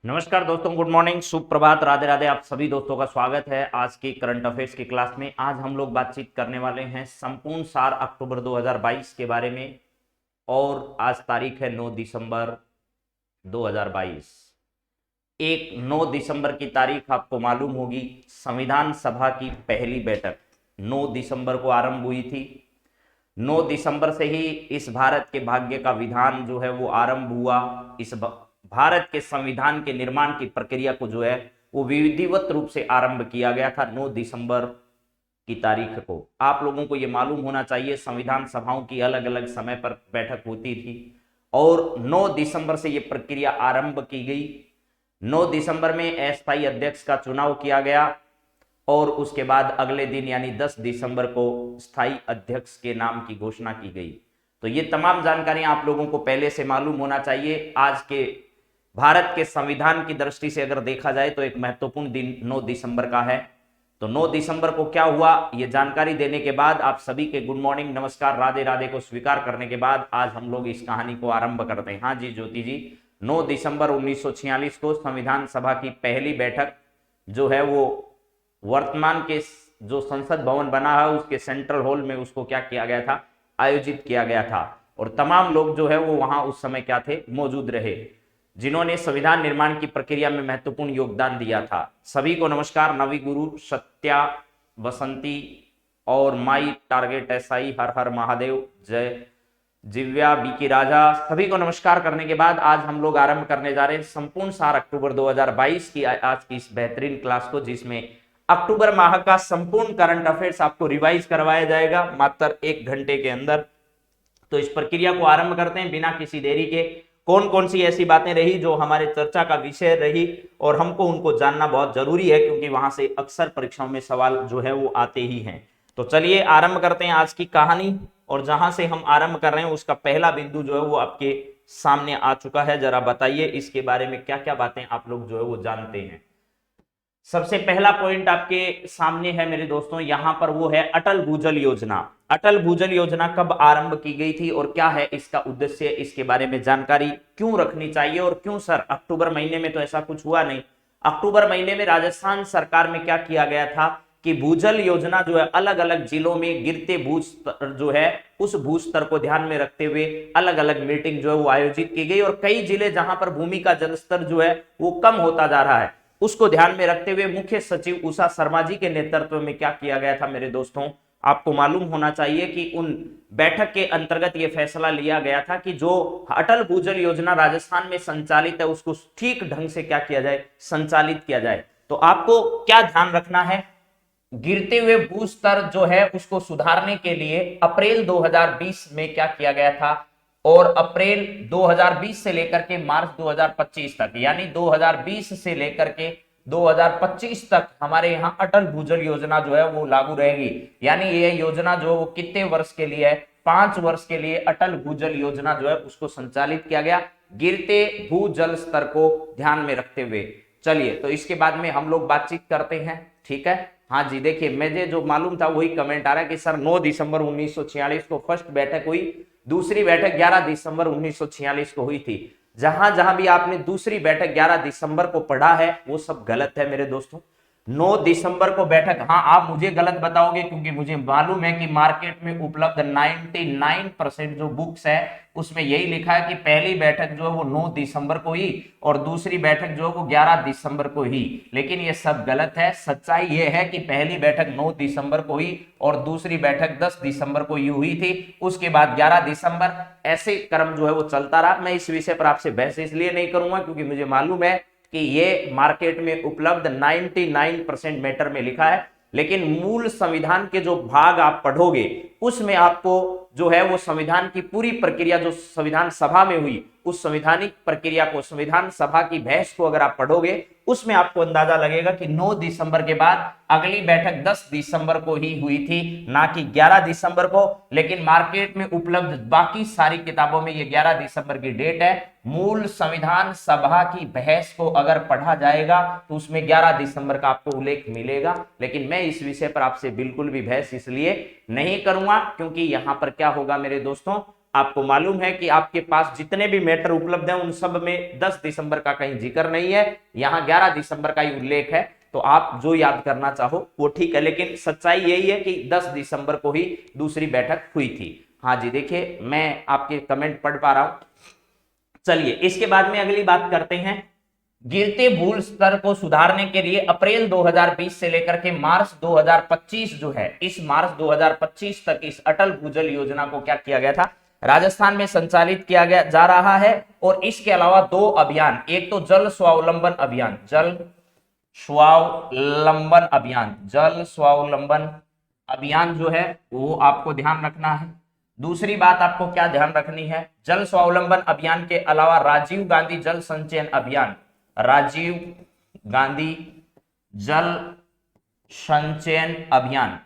नमस्कार दोस्तों, good morning, सुप्रभात, राधे राधे। आप सभी दोस्तों का स्वागत है आज की करंट अफेयर्स की क्लास में। आज हम लोग बातचीत करने वाले हैं संपूर्ण सार अक्टूबर 2022 के बारे में। और आज तारीख है 9 दिसंबर 2022। 9 दिसंबर की तारीख आपको मालूम होगी, संविधान सभा की पहली बैठक 9 दिसंबर को आरंभ हुई थी। 9 दिसंबर से ही इस भारत के भाग्य का विधान जो है वो आरंभ हुआ। इस भारत के संविधान के निर्माण की प्रक्रिया को जो है वो विधिवत रूप से आरंभ किया गया था 9 दिसंबर की तारीख को। आप लोगों को ये मालूम होना चाहिए, संविधान सभाओं की अलग अलग समय पर बैठक होती थी और 9 दिसंबर से ये प्रक्रिया आरंभ की गई। 9 दिसंबर में अस्थायी अध्यक्ष का चुनाव किया गया और उसके बाद अगले दिन यानी 10 दिसंबर को स्थायी अध्यक्ष के नाम की घोषणा की गई। तो ये तमाम जानकारी आप लोगों को पहले से मालूम होना चाहिए। आज के भारत के संविधान की दृष्टि से अगर देखा जाए तो एक महत्वपूर्ण दिन 9 दिसंबर का है। तो 9 दिसंबर को क्या हुआ, ये जानकारी देने के बाद आप सभी के गुड मॉर्निंग, नमस्कार, राधे राधे को स्वीकार करने के बाद आज हम लोग इस कहानी को आरंभ करते हैं। हाँ जी ज्योति जी, 9 दिसंबर 1946 को संविधान सभा की पहली बैठक जो है वो वर्तमान के जो संसद भवन बना है उसके सेंट्रल हॉल में उसको क्या किया गया था, आयोजित किया गया था। और तमाम लोग जो है वो वहां उस समय क्या थे, मौजूद रहे, जिन्होंने संविधान निर्माण की प्रक्रिया में महत्वपूर्ण योगदान दिया था। सभी को नमस्कार। नवी गुरु, सत्या, बसंती और माई टारगेट एसआई, हर हर महादेव, जय जिव्या, बीकी राजा, सभी को नमस्कार करने के बाद आज हम लोग आरंभ करने जा रहे हैं संपूर्ण सार अक्टूबर 2022 की आज की इस बेहतरीन क्लास को, जिसमें अक्टूबर माह का संपूर्ण करंट अफेयर्स आपको रिवाइज करवाया जाएगा मात्र 1 घंटे के अंदर। तो इस प्रक्रिया को आरंभ करते हैं बिना किसी देरी के। कौन कौन सी ऐसी बातें रही जो हमारे चर्चा का विषय रही और हमको उनको जानना बहुत जरूरी है, क्योंकि वहां से अक्सर परीक्षाओं में सवाल जो है वो आते ही हैं। तो चलिए आरंभ करते हैं आज की कहानी। और जहां से हम आरंभ कर रहे हैं उसका पहला बिंदु जो है वो आपके सामने आ चुका है। जरा बताइए इसके बारे में क्या क्या बातें आप लोग जो है वो जानते हैं। सबसे पहला पॉइंट आपके सामने है मेरे दोस्तों, यहां पर वो है अटल भूजल योजना। अटल भूजल योजना कब आरंभ की गई थी और क्या है इसका उद्देश्य, इसके बारे में जानकारी क्यों रखनी चाहिए। और क्यों सर अक्टूबर महीने में, तो ऐसा कुछ हुआ नहीं। अक्टूबर महीने में राजस्थान सरकार में क्या किया गया था कि भूजल योजना जो है अलग अलग जिलों में गिरते भूस्तर जो है उस भूस्तर को ध्यान में रखते हुए अलग अलग मीटिंग जो है वो आयोजित की गई। और कई जिले जहां पर भूमि का जलस्तर जो है वो कम होता जा रहा है उसको ध्यान में रखते हुए मुख्य सचिव उषा शर्मा जी के नेतृत्व में क्या किया गया था मेरे दोस्तों, आपको मालूम होना चाहिए कि उन बैठक के अंतर्गत यह फैसला लिया गया था कि जो अटल भूजल योजना राजस्थान में संचालित है उसको ठीक ढंग से क्या किया जाए, संचालित किया जाए। तो आपको क्या ध्यान रखना है, गिरते हुए भूस्तर जो है उसको सुधारने के लिए अप्रैल 2020 में क्या किया गया था, और अप्रैल 2020 से लेकर के मार्च 2025 तक, यानी 2020 से लेकर के 2025 तक हमारे यहाँ अटल भूजल योजना जो है वो लागू रहेगी। यानी ये योजना जो वो कितने वर्ष के लिए है, 5 वर्ष के लिए अटल भूजल योजना जो है उसको संचालित किया गया, गिरते भूजल स्तर को ध्यान में रखते हुए। चलिए तो इसके बाद में हम लोग बातचीत करते हैं, ठीक है। हाँ जी, देखिए मुझे जो मालूम था वही कमेंट आ रहा है कि सर 9 दिसंबर 1946 को फर्स्ट बैठक हुई, दूसरी बैठक 11 दिसंबर 1946 को हुई थी। जहां जहां भी आपने दूसरी बैठक 11 दिसंबर को पढ़ा है वो सब गलत है मेरे दोस्तों। 9 दिसंबर को बैठक, हाँ आप मुझे गलत बताओगे क्योंकि मुझे मालूम है कि मार्केट में उपलब्ध 99% जो बुक्स है उसमें यही लिखा है कि पहली बैठक जो है वो 9 दिसंबर को ही और दूसरी बैठक जो है वो 11 दिसंबर को ही। लेकिन ये सब गलत है। सच्चाई ये है कि पहली बैठक 9 दिसंबर को ही और दूसरी बैठक 10 दिसंबर को ही हुई थी, उसके बाद 11 दिसंबर, ऐसे क्रम जो है वो चलता रहा। मैं इस विषय पर आपसे बहस इसलिए नहीं करूंगा क्योंकि मुझे मालूम है कि ये मार्केट में उपलब्ध 99% मैटर में लिखा है। लेकिन मूल संविधान के जो भाग आप पढ़ोगे उसमें आपको जो है वो संविधान की पूरी प्रक्रिया जो संविधान सभा में हुई उस संवैधानिक प्रक्रिया को, संविधान सभा की बहस को अगर आप पढ़ोगे उसमें आपको अंदाजा लगेगा कि 9 दिसंबर के बाद अगली बैठक 10 दिसंबर को ही हुई थी, ना कि 11 दिसंबर को। लेकिन मार्केट में उपलब्ध बाकी सारी किताबों में ये 11 दिसंबर की डेट है। मूल संविधान सभा की बहस को अगर पढ़ा जाएगा तो उसमें 11 दिसंबर का आपको उल्लेख मिलेगा। लेकिन मैं इस विषय पर आपसे बिल्कुल भी बहस इसलिए नहीं करूंगा क्योंकि यहां पर क्या होगा मेरे दोस्तों, आपको मालूम है कि आपके पास जितने भी मैटर उपलब्ध हैं उन सब में 10 दिसंबर का कहीं जिक्र नहीं है, यहाँ 11 दिसंबर का ही उल्लेख है। तो आप जो याद करना चाहो वो ठीक है, लेकिन सच्चाई यही है कि 10 दिसंबर को ही दूसरी बैठक हुई थी। हाँ जी, देखिए मैं आपके कमेंट पढ़ पा रहा हूं। चलिए इसके बाद में अगली बात करते हैं। गिरते भूल स्तर को सुधारने के लिए अप्रैल 2020 से लेकर के मार्च 2025 जो है, इस मार्च 2025 तक इस अटल भूजल योजना को क्या किया गया था, राजस्थान में संचालित किया गया जा रहा है। और इसके अलावा 2 अभियान, एक तो जल स्वावलंबन अभियान, जल स्वावलंबन अभियान, जल स्वावलंबन अभियान जो है वो आपको ध्यान रखना है। दूसरी बात आपको क्या ध्यान रखनी है, जल स्वावलंबन अभियान के अलावा राजीव गांधी जल संचयन अभियान, राजीव गांधी जल संचयन अभियान,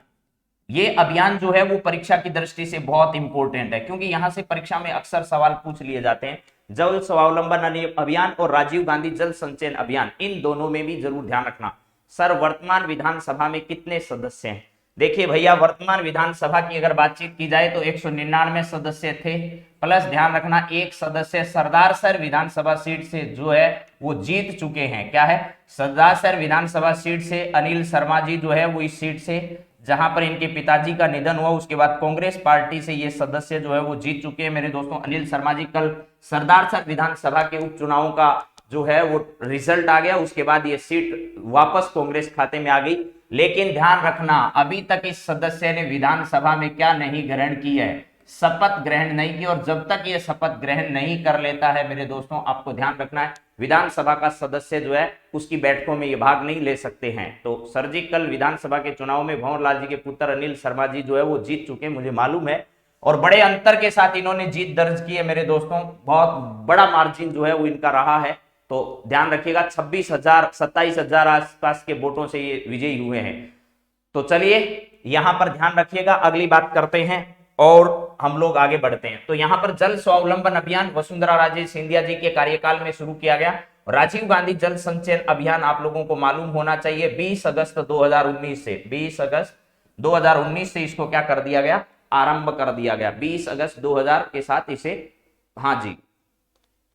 ये अभियान जो है वो परीक्षा की दृष्टि से बहुत इंपॉर्टेंट है, क्योंकि यहां से परीक्षा में अक्सर सवाल पूछ लिए जाते हैं। जल स्वावलंबन अभियान और राजीव गांधी जल संचयन अभियान, इन दोनों में भी जरूर ध्यान रखना। सर वर्तमान विधानसभा में कितने सदस्य हैं? देखिए भैया, वर्तमान विधानसभा की अगर बातचीत की जाए तो 199 सदस्य थे, प्लस ध्यान रखना एक सदस्य सरदार सर विधानसभा सीट से जो है वो जीत चुके हैं। क्या है? सरदार सर विधानसभा सीट से अनिल शर्मा जी जो है वो इस सीट से, जहां पर इनके पिताजी का निधन हुआ उसके बाद कांग्रेस पार्टी से ये सदस्य जो है वो जीत चुके हैं मेरे दोस्तों। अनिल शर्मा जी, कल सरदार सर विधानसभा के उपचुनावों का जो है वो रिजल्ट आ गया, उसके बाद ये सीट वापस कांग्रेस खाते में आ गई। लेकिन ध्यान रखना, अभी तक इस सदस्य ने विधानसभा में क्या नहीं ग्रहण की है, शपथ ग्रहण नहीं की। और जब तक ये शपथ ग्रहण नहीं कर लेता है मेरे दोस्तों, आपको ध्यान रखना है विधानसभा का सदस्य जो है उसकी बैठकों में ये भाग नहीं ले सकते हैं। तो सर जी कल विधानसभा के चुनाव में भंवर लाल जी के पुत्र अनिल शर्मा जी जो है वो जीत चुके, मुझे मालूम है, और बड़े अंतर के साथ इन्होंने जीत दर्ज की है मेरे दोस्तों। बहुत बड़ा मार्जिन जो है वो इनका रहा है। तो ध्यान रखिएगा 26,000 27,000 आसपास के वोटों से ये विजयी हुए हैं। तो चलिए यहां पर ध्यान रखिएगा, अगली बात करते हैं और हम लोग आगे बढ़ते हैं। तो यहां पर जल स्वावलंबन अभियान वसुंधरा राजे सिंधिया जी के कार्यकाल में शुरू किया गया। राजीव गांधी जल संचयन अभियान आप लोगों को मालूम होना चाहिए 20 अगस्त 2019 से, 20 अगस्त 2019 से इसको क्या कर दिया गया, आरंभ कर दिया गया। 20 अगस्त 2000 के साथ इसे, हाँ जी,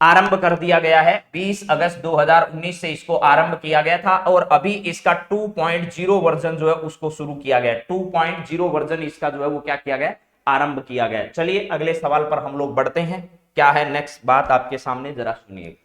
आरंभ कर दिया गया है। 20 अगस्त 2019 से इसको आरंभ किया गया था और अभी इसका 2.0 वर्जन जो है उसको शुरू किया गया। 2.0 वर्जन इसका जो है वो क्या किया गया, आरंभ किया गया। चलिए अगले सवाल पर हम लोग बढ़ते हैं। क्या है नेक्स्ट बात आपके सामने, जरा सुनिए।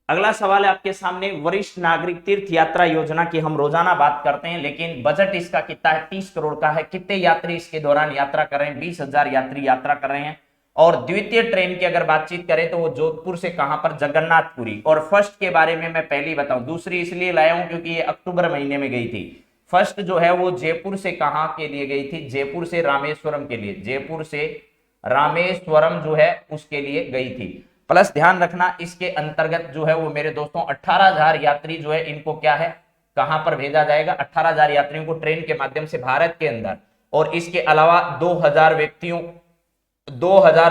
अगला सवाल है आपके सामने, वरिष्ठ नागरिक तीर्थ यात्रा योजना की हम रोजाना बात करते हैं, लेकिन बजट इसका कितना है, 30 करोड़ का है। कितने यात्री इसके दौरान यात्रा कर रहे हैं, 20,000 यात्री यात्रा कर रहे हैं। और द्वितीय ट्रेन की अगर बातचीत करें तो वो जोधपुर से कहां पर, जगन्नाथपुरी। और फर्स्ट के बारे में मैं पहले ही बताऊं, दूसरी इसलिए लाया हूं क्योंकि ये अक्टूबर महीने में गई थी। फर्स्ट जो है वो जयपुर से कहां के लिए गई थी, जयपुर से रामेश्वरम के लिए, जयपुर से रामेश्वरम जो है उसके लिए गई थी। प्लस ध्यान रखना इसके अंतर्गत जो है वो मेरे दोस्तों 18,000 यात्री जो है इनको क्या है, कहां पर भेजा जाएगा, 18,000 यात्रियों को ट्रेन के माध्यम से भारत के अंदर। और इसके अलावा 2,000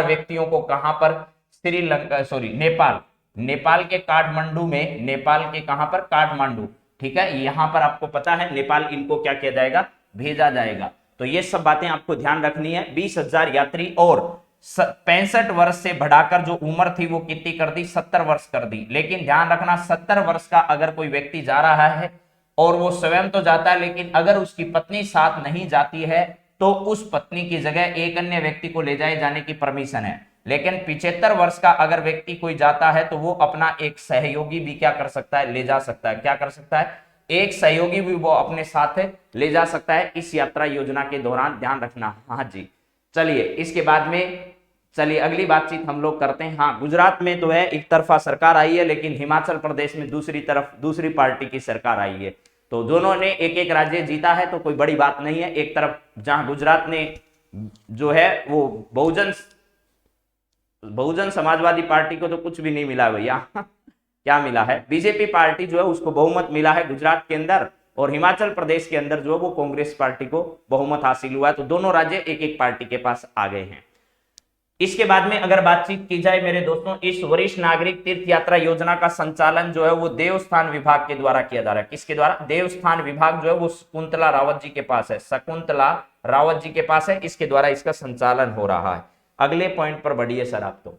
व्यक्तियों को कहां पर, श्रीलंका, सॉरी नेपाल, नेपाल के काठमांडू में, नेपाल के कहां पर, काठमांडू, ठीक है, यहां पर आपको पता है नेपाल इनको क्या किया जाएगा, भेजा जाएगा। तो ये सब बातें आपको ध्यान रखनी है। 20,000 यात्री और 65 वर्ष से बढ़ाकर जो उम्र थी वो कितनी कर दी, 70 वर्ष कर दी। लेकिन ध्यान रखना 70 वर्ष का अगर कोई व्यक्ति जा रहा है और वो स्वयं तो जाता है, लेकिन अगर उसकी पत्नी साथ नहीं जाती है तो उस पत्नी की जगह एक अन्य व्यक्ति को ले जाए जाने की परमिशन है। लेकिन 75 वर्ष का अगर व्यक्ति कोई जाता है तो वो अपना एक सहयोगी भी क्या कर सकता है, ले जा सकता है। क्या कर सकता है, एक सहयोगी भी वो अपने साथ ले जा सकता है इस यात्रा योजना के दौरान, ध्यान रखना। हाँ जी, चलिए इसके बाद में चलिए अगली बातचीत हम लोग करते हैं। हाँ, गुजरात में तो है एक तरफा सरकार आई है, लेकिन हिमाचल प्रदेश में दूसरी तरफ दूसरी पार्टी की सरकार आई है। तो दोनों ने एक एक राज्य जीता है तो कोई बड़ी बात नहीं है। एक तरफ जहां गुजरात ने जो है वो बहुजन समाजवादी पार्टी को तो कुछ भी नहीं मिला भैया क्या मिला है, बीजेपी पार्टी जो है उसको बहुमत मिला है गुजरात के अंदर, और हिमाचल प्रदेश के अंदर जो है वो कांग्रेस पार्टी को बहुमत हासिल हुआ है। तो दोनों राज्य एक एक पार्टी के पास आ गए हैं। इसके बाद में अगर बातचीत की जाए मेरे दोस्तों, इस वरिष्ठ नागरिक तीर्थ यात्रा योजना का संचालन जो है वो देवस्थान विभाग के द्वारा किया जा रहा है। किसके द्वारा, देवस्थान विभाग जो है वो शकुंतला रावत जी के पास है, शकुंतला रावत जी के पास है, इसके द्वारा इसका संचालन हो रहा है। अगले पॉइंट पर बढ़िए सर आप तो।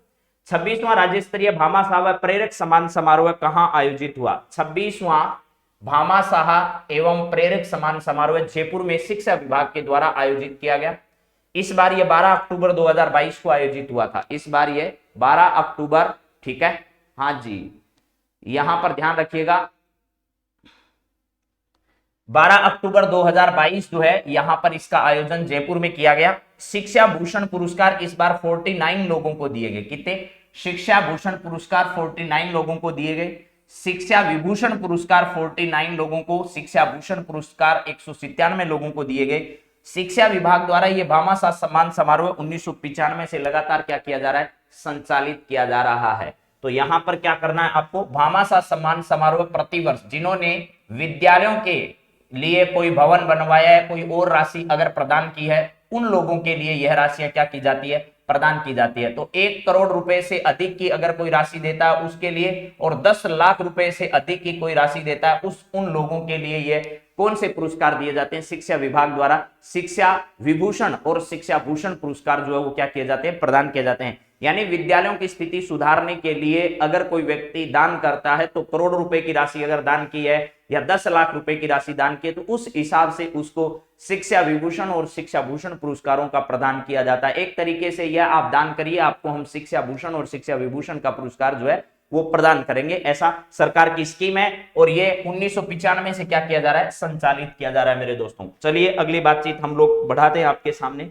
26वां राज्य स्तरीय भामाशाह प्रेरक सम्मान समारोह कहां आयोजित हुआ? 26वां भामाशाह एवं प्रेरक सम्मान समारोह जयपुर में शिक्षा विभाग के द्वारा आयोजित किया गया। इस बार ये 12 अक्टूबर 2022 को आयोजित हुआ था। इस बार ये 12 अक्टूबर, ठीक है, हाँ जी, यहां पर ध्यान रखिएगा 12 अक्टूबर 2022 जो है यहां पर इसका आयोजन जयपुर में किया गया। शिक्षा भूषण पुरस्कार इस बार 49 लोगों को दिए गए। कितने? शिक्षा भूषण पुरस्कार 49 लोगों को दिए गए। शिक्षा विभूषण पुरस्कार 49 लोगों को, शिक्षा भूषण पुरस्कार 197 लोगों को दिए गए। शिक्षा विभाग द्वारा यह भामाशाह सम्मान समारोह 1995 से लगातार क्या किया जा रहा है? संचालित किया जा रहा है। तो यहां पर क्या करना है आपको? भामाशाह सम्मान समारोह प्रतिवर्ष जिन्होंने विद्यालयों के लिए कोई भवन बनवाया है, कोई और राशि अगर प्रदान की है, उन लोगों के लिए यह राशियां क्या की जाती है? प्रदान की जाती है। तो 1 करोड़ रुपए से अधिक की अगर कोई राशि देता है उसके लिए, और 10 लाख रुपए से अधिक की कोई राशि देता है उन लोगों के लिए ये कौन से पुरस्कार दिए जाते हैं? शिक्षा विभाग द्वारा शिक्षा विभूषण और शिक्षा भूषण पुरस्कार जो है वो क्या किए जाते हैं? प्रदान किए जाते हैं। यानी विद्यालयों की स्थिति सुधारने के लिए अगर कोई व्यक्ति दान करता है तो करोड़ रुपए की राशि अगर दान की है या 10 लाख रुपए की राशि दान की है तो उस हिसाब से उसको शिक्षा विभूषण और शिक्षा भूषण पुरस्कारों का प्रदान किया जाता है। एक तरीके से यह आप दान करिए, आपको हम शिक्षा भूषण और शिक्षा विभूषण का पुरस्कार जो है वो प्रदान करेंगे, ऐसा सरकार की स्कीम है। और ये 1995 से क्या किया जा रहा है? संचालित किया जा रहा है मेरे दोस्तों। चलिए अगली बातचीत हम लोग बढ़ाते हैं आपके सामने।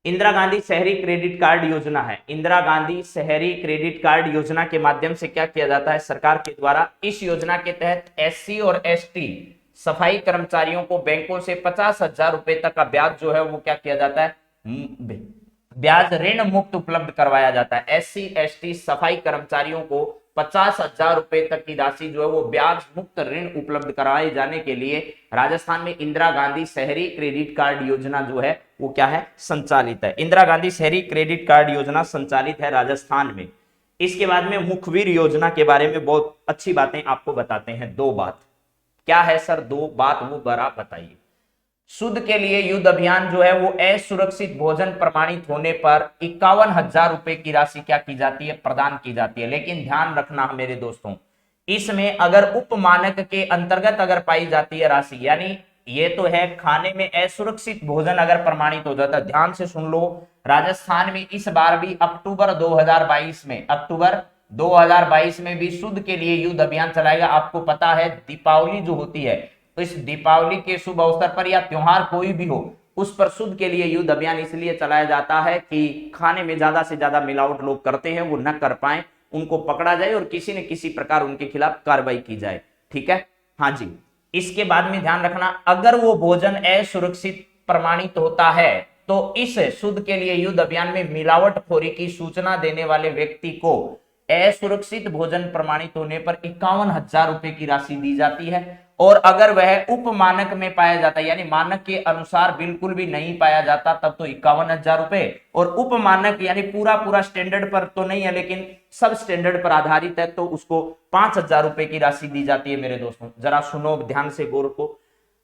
इंदिरा गांधी शहरी क्रेडिट कार्ड योजना है। इंदिरा गांधी शहरी क्रेडिट कार्ड योजना के माध्यम से क्या किया जाता है? सरकार के द्वारा इस योजना के तहत एससी और एसटी सफाई कर्मचारियों को बैंकों से 50,000 रुपए तक का ब्याज जो है वो क्या किया जाता है? ब्याज ऋण मुक्त उपलब्ध करवाया जाता है। एससी एसटी सफाई कर्मचारियों को 50,000 रुपए तक की राशि जो है वो ब्याज मुक्त ऋण उपलब्ध कराए जाने के लिए राजस्थान में इंदिरा गांधी शहरी क्रेडिट कार्ड योजना जो है वो क्या है? संचालित है। इंदिरा गांधी शहरी क्रेडिट कार्ड योजना संचालित है राजस्थान में। इसके बाद में मुखबिर योजना के बारे में बहुत अच्छी बातें आपको बताते हैं। 2 बात क्या है सर? 2 बात वो बड़ा बताइए। शुद्ध के लिए युद्ध अभियान जो है वो असुरक्षित भोजन प्रमाणित होने पर 51,000 रुपए की राशि क्या की जाती है? प्रदान की जाती है। लेकिन ध्यान रखना मेरे दोस्तों, इसमें अगर उपमानक के अंतर्गत अगर पाई जाती है राशि, यानी ये तो है खाने में असुरक्षित भोजन अगर प्रमाणित हो जाता है, ध्यान से सुन लो, राजस्थान में इस बार भी अक्टूबर 2022 में भी शुद्ध के लिए युद्ध अभियान चलाएगा। आपको पता है दीपावली जो होती है तो इस दीपावली के शुभ अवसर पर या त्योहार कोई भी हो उस पर शुद्ध के लिए युद्ध अभियान इसलिए चलाया जाता है कि खाने में ज्यादा से ज्यादा मिलावट लोग करते हैं वो न कर पाए, उनको पकड़ा जाए और किसी न किसी प्रकार उनके खिलाफ कार्रवाई की जाए। ठीक है, हाँ जी। इसके बाद में ध्यान रखना, अगर वो भोजन असुरक्षित प्रमाणित होता है तो इस शुद्ध के लिए युद्ध अभियान में मिलावटखोरी की सूचना देने वाले व्यक्ति को असुरक्षित भोजन प्रमाणित होने पर 51,000 रुपए की राशि दी जाती है। और अगर वह उपमानक में पाया जाता है, यानी मानक के अनुसार बिल्कुल भी नहीं पाया जाता, तब तो 51,000 रुपए, और उपमानक यानी पूरा स्टैंडर्ड पर तो नहीं है लेकिन सब स्टैंडर्ड पर आधारित है तो उसको 5,000 रुपए की राशि दी जाती है। मेरे दोस्तों जरा सुनो ध्यान से गौर को।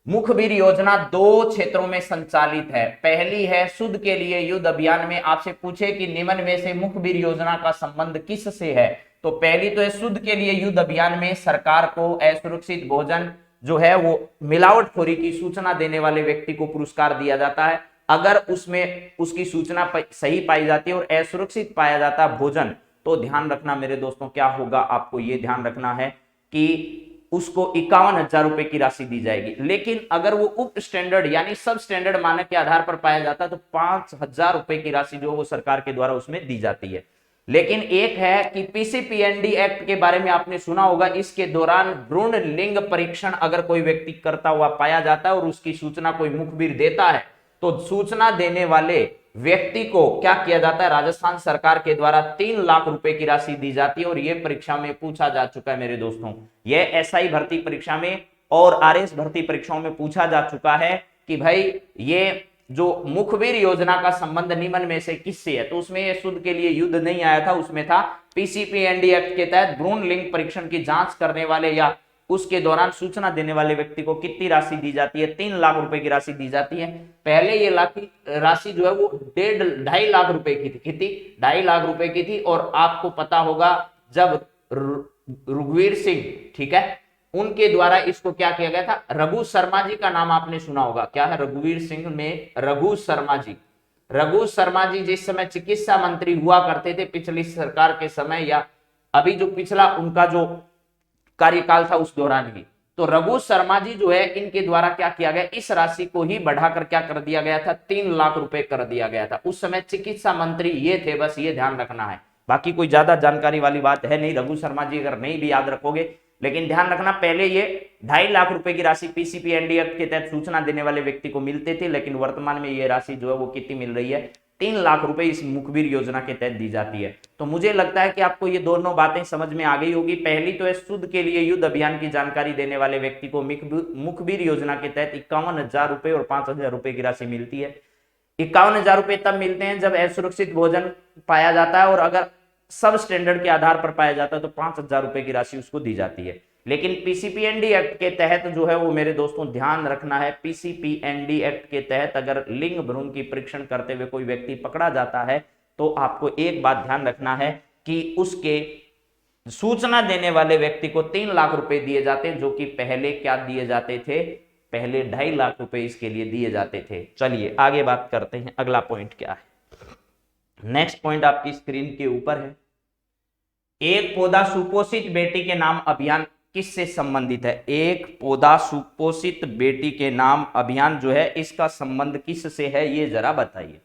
मुखबिर योजना 2 क्षेत्रों में संचालित है। पहली है शुद्ध के लिए युद्ध अभियान में आपसे पूछे कि निम्न में से मुखबिर योजना का संबंध किस से है, तो पहली तो है शुद्ध के लिए युद्ध अभियान में सरकार को असुरक्षित भोजन जो है वो मिलावटखोरी की सूचना देने वाले व्यक्ति को पुरस्कार दिया जाता है। अगर उसमें उसकी सूचना सही पाई जाती है और असुरक्षित पाया जाता है भोजन, तो ध्यान रखना मेरे दोस्तों क्या होगा, आपको ये ध्यान रखना है कि उसको 51,000 रुपए की राशि दी जाएगी। लेकिन अगर वो उप स्टैंडर्ड यानी सब स्टैंडर्ड मानक के आधार पर पाया जाता है तो 5,000 रुपए की राशि जो वो सरकार के द्वारा उसमें दी जाती है। लेकिन एक है कि पीसीपीएनडी एक्ट के बारे में आपने सुना होगा, इसके दौरान भ्रूण लिंग परीक्षण अगर कोई व्यक्ति करता हुआ पाया जाता है और उसकी सूचना कोई मुखबिर देता है तो सूचना देने वाले व्यक्ति को क्या किया जाता है, राजस्थान सरकार के द्वारा 3 लाख रुपए की राशि दी जाती है। और यह परीक्षा में पूछा जा चुका है मेरे दोस्तों, यह एसआई भर्ती परीक्षा में और आरएस भर्ती परीक्षाओं में पूछा जा चुका है कि भाई ये जो मुखबिर योजना का संबंध निम्न में से किससे है, तो उसमें ये शुद्ध के लिए युद्ध नहीं आया था, उसमें था पीसीपीएनडी एक्ट के तहत भ्रूण लिंग परीक्षण की जांच करने वाले या उसके दौरान सूचना देने वाले व्यक्ति को कितनी राशि दी जाती है? 3 लाख रुपए की राशि दी जाती है। पहले ये राशि जो है वो 2.5 लाख रुपए की थी। कितनी? 2.5 लाख रुपए की थी। और आपको पता होगा जब रघुवीर सिंह, ठीक है, उनके द्वारा इसको क्या किया गया था? रघु शर्मा जी का नाम आपने सुना होगा। क्या है? रघुवीर सिंह में रघु शर्मा जी। रघु शर्मा जी जिस समय चिकित्सा मंत्री हुआ करते थे पिछली सरकार के समय, या अभी जो पिछला उनका जो कार्यकाल था उस दौरान ही, तो रघु शर्मा जी जो है इनके द्वारा क्या किया गया? इस राशि को ही बढ़ाकर क्या कर दिया गया था? 3 लाख रुपए कर दिया गया था। उस समय चिकित्सा मंत्री ये थे, बस ये ध्यान रखना है। बाकी कोई ज्यादा जानकारी वाली बात है नहीं। रघु शर्मा जी अगर नहीं भी याद रखोगे, लेकिन ध्यान रखना पहले ये 2.5 लाख रुपए की राशि पीसीपीएनडी एक्ट के तहत सूचना देने वाले व्यक्ति को मिलते थे, लेकिन वर्तमान में ये राशि जो है वो कितनी मिल रही है? 3 लाख रुपए इस मुखबिर योजना के तहत दी जाती है। तो मुझे लगता है कि आपको ये दोनों बातें समझ में आ गई होगी। पहली तो है शुद्ध के लिए युद्ध अभियान की जानकारी देने वाले व्यक्ति को मुखबिर योजना के तहत 51,000 रुपए और 5,000 रुपए की राशि मिलती है। 51,000 रुपए तब मिलते हैं जब असुरक्षित भोजन पाया जाता है, और अगर सब स्टैंडर्ड के आधार पर पाया जाता है तो 5,000 रुपए की राशि उसको दी जाती है। लेकिन पीसीपीएनडी एक्ट के तहत जो है वो मेरे दोस्तों ध्यान रखना है, पीसीपीएनडी एक्ट के तहत अगर लिंग भ्रूण की परीक्षण करते हुए कोई व्यक्ति पकड़ा जाता है तो आपको एक बात ध्यान रखना है कि उसके सूचना देने वाले व्यक्ति को 3 लाख रुपए दिए जाते हैं, जो कि पहले क्या दिए जाते थे? पहले 2.5 लाख रुपए इसके लिए दिए जाते थे। चलिए आगे बात करते हैं, अगला पॉइंट क्या है। नेक्स्ट पॉइंट आपकी स्क्रीन के ऊपर है। एक पौधा सुपोषित बेटी के नाम अभियान किससे संबंधित है? एक पौधा सुपोषित बेटी के नाम अभियान जो है इसका संबंध किससे है, ये जरा बताइए।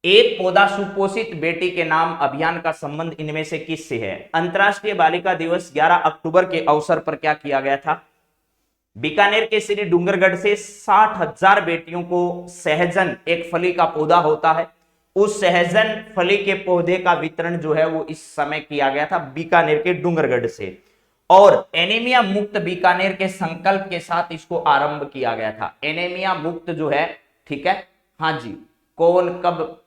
एक पौधा सुपोषित बेटी के नाम अभियान का संबंध इनमें से किससे है? अंतर्राष्ट्रीय बालिका दिवस 11 अक्टूबर के अवसर पर क्या किया गया था? बीकानेर के श्री डूंगरगढ़ से 60,000 बेटियों को सहजन, एक फली का पौधा होता है, उस सहजन फली के पौधे का वितरण जो है वो इस समय किया गया था बीकानेर के डूंगरगढ़ से, और एनीमिया मुक्त बीकानेर के संकल्प के साथ इसको आरंभ किया गया था। एनीमिया मुक्त जो है, ठीक है, हाँ जी, कौन कब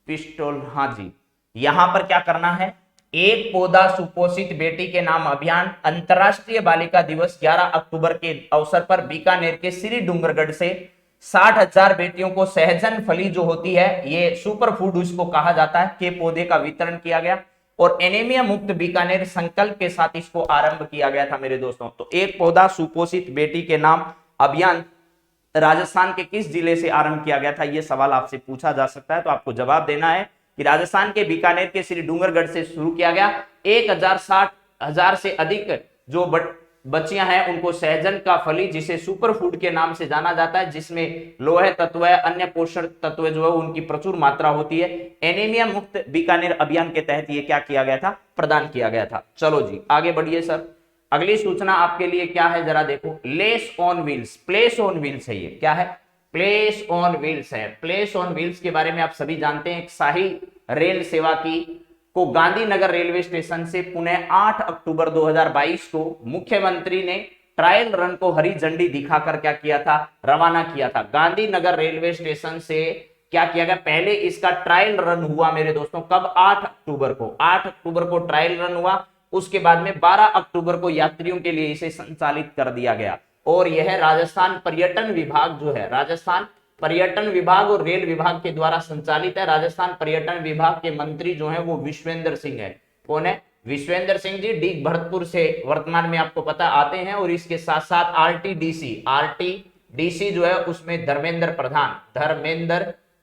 पिस्टल, हाँ जी, यहां पर क्या करना है? एक पौधा सुपोषित बेटी के नाम अभियान अंतरराष्ट्रीय बालिका दिवस 11 अक्टूबर के अवसर पर बीकानेर के श्री डूंगरगढ़ से 60,000 बेटियों को सहजन फली जो होती है, ये सुपर फूड उसको कहा जाता है, के पौधे का वितरण किया गया, और एनीमिया मुक्त बीकानेर संकल्प के साथ इसको आरंभ किया गया था मेरे दोस्तों। तो एक पौधा सुपोषित बेटी के नाम अभियान राजस्थान के किस जिले से आरंभ किया गया था, यह सवाल आपसे पूछा जा सकता है। तो आपको जवाब देना है कि राजस्थान के बीकानेर के श्री डूंगरगढ़ से शुरू किया गया। 1,60,000 से अधिक जो बच्चियां हैं उनको सहजन का फली, जिसे सुपर फूड के नाम से जाना जाता है, जिसमें लोहे तत्व, अन्य पोषक तत्व जो है उनकी प्रचुर मात्रा होती है, एनीमिया मुक्त बीकानेर अभियान के तहत ये क्या किया गया था? प्रदान किया गया था। चलो जी आगे बढ़िए सर। अगली सूचना आपके लिए क्या है, जरा देखो। Less on wheels, place on wheels है, ये क्या है? प्लेस ऑन व्हील्स है। प्लेस ऑन व्हील्स के बारे में आप सभी जानते हैं, एक शाही रेल सेवा की को गांधीनगर रेलवे स्टेशन से पुणे 8 अक्टूबर 2022 को मुख्यमंत्री ने ट्रायल रन को हरी झंडी दिखाकर क्या किया था? रवाना किया था। गांधीनगर रेलवे स्टेशन से क्या किया गया? पहले इसका ट्रायल रन हुआ मेरे दोस्तों, कब? 8 अक्टूबर को। 8 अक्टूबर को ट्रायल रन हुआ, उसके बाद में 12 अक्टूबर को यात्रियों के लिए इसे संचालित कर दिया गया। और यह राजस्थान पर्यटन विभाग जो है, राजस्थान पर्यटन विभाग और रेल विभाग के द्वारा संचालित है। राजस्थान पर्यटन विभाग के मंत्री जो है वो विश्वेंद्र सिंह है। कौन है? विश्वेंद्र सिंह जी डीग भरतपुर से वर्तमान में आपको पता आते हैं। और इसके साथ साथ आरटीडीसी जो है उसमें धर्मेंद्र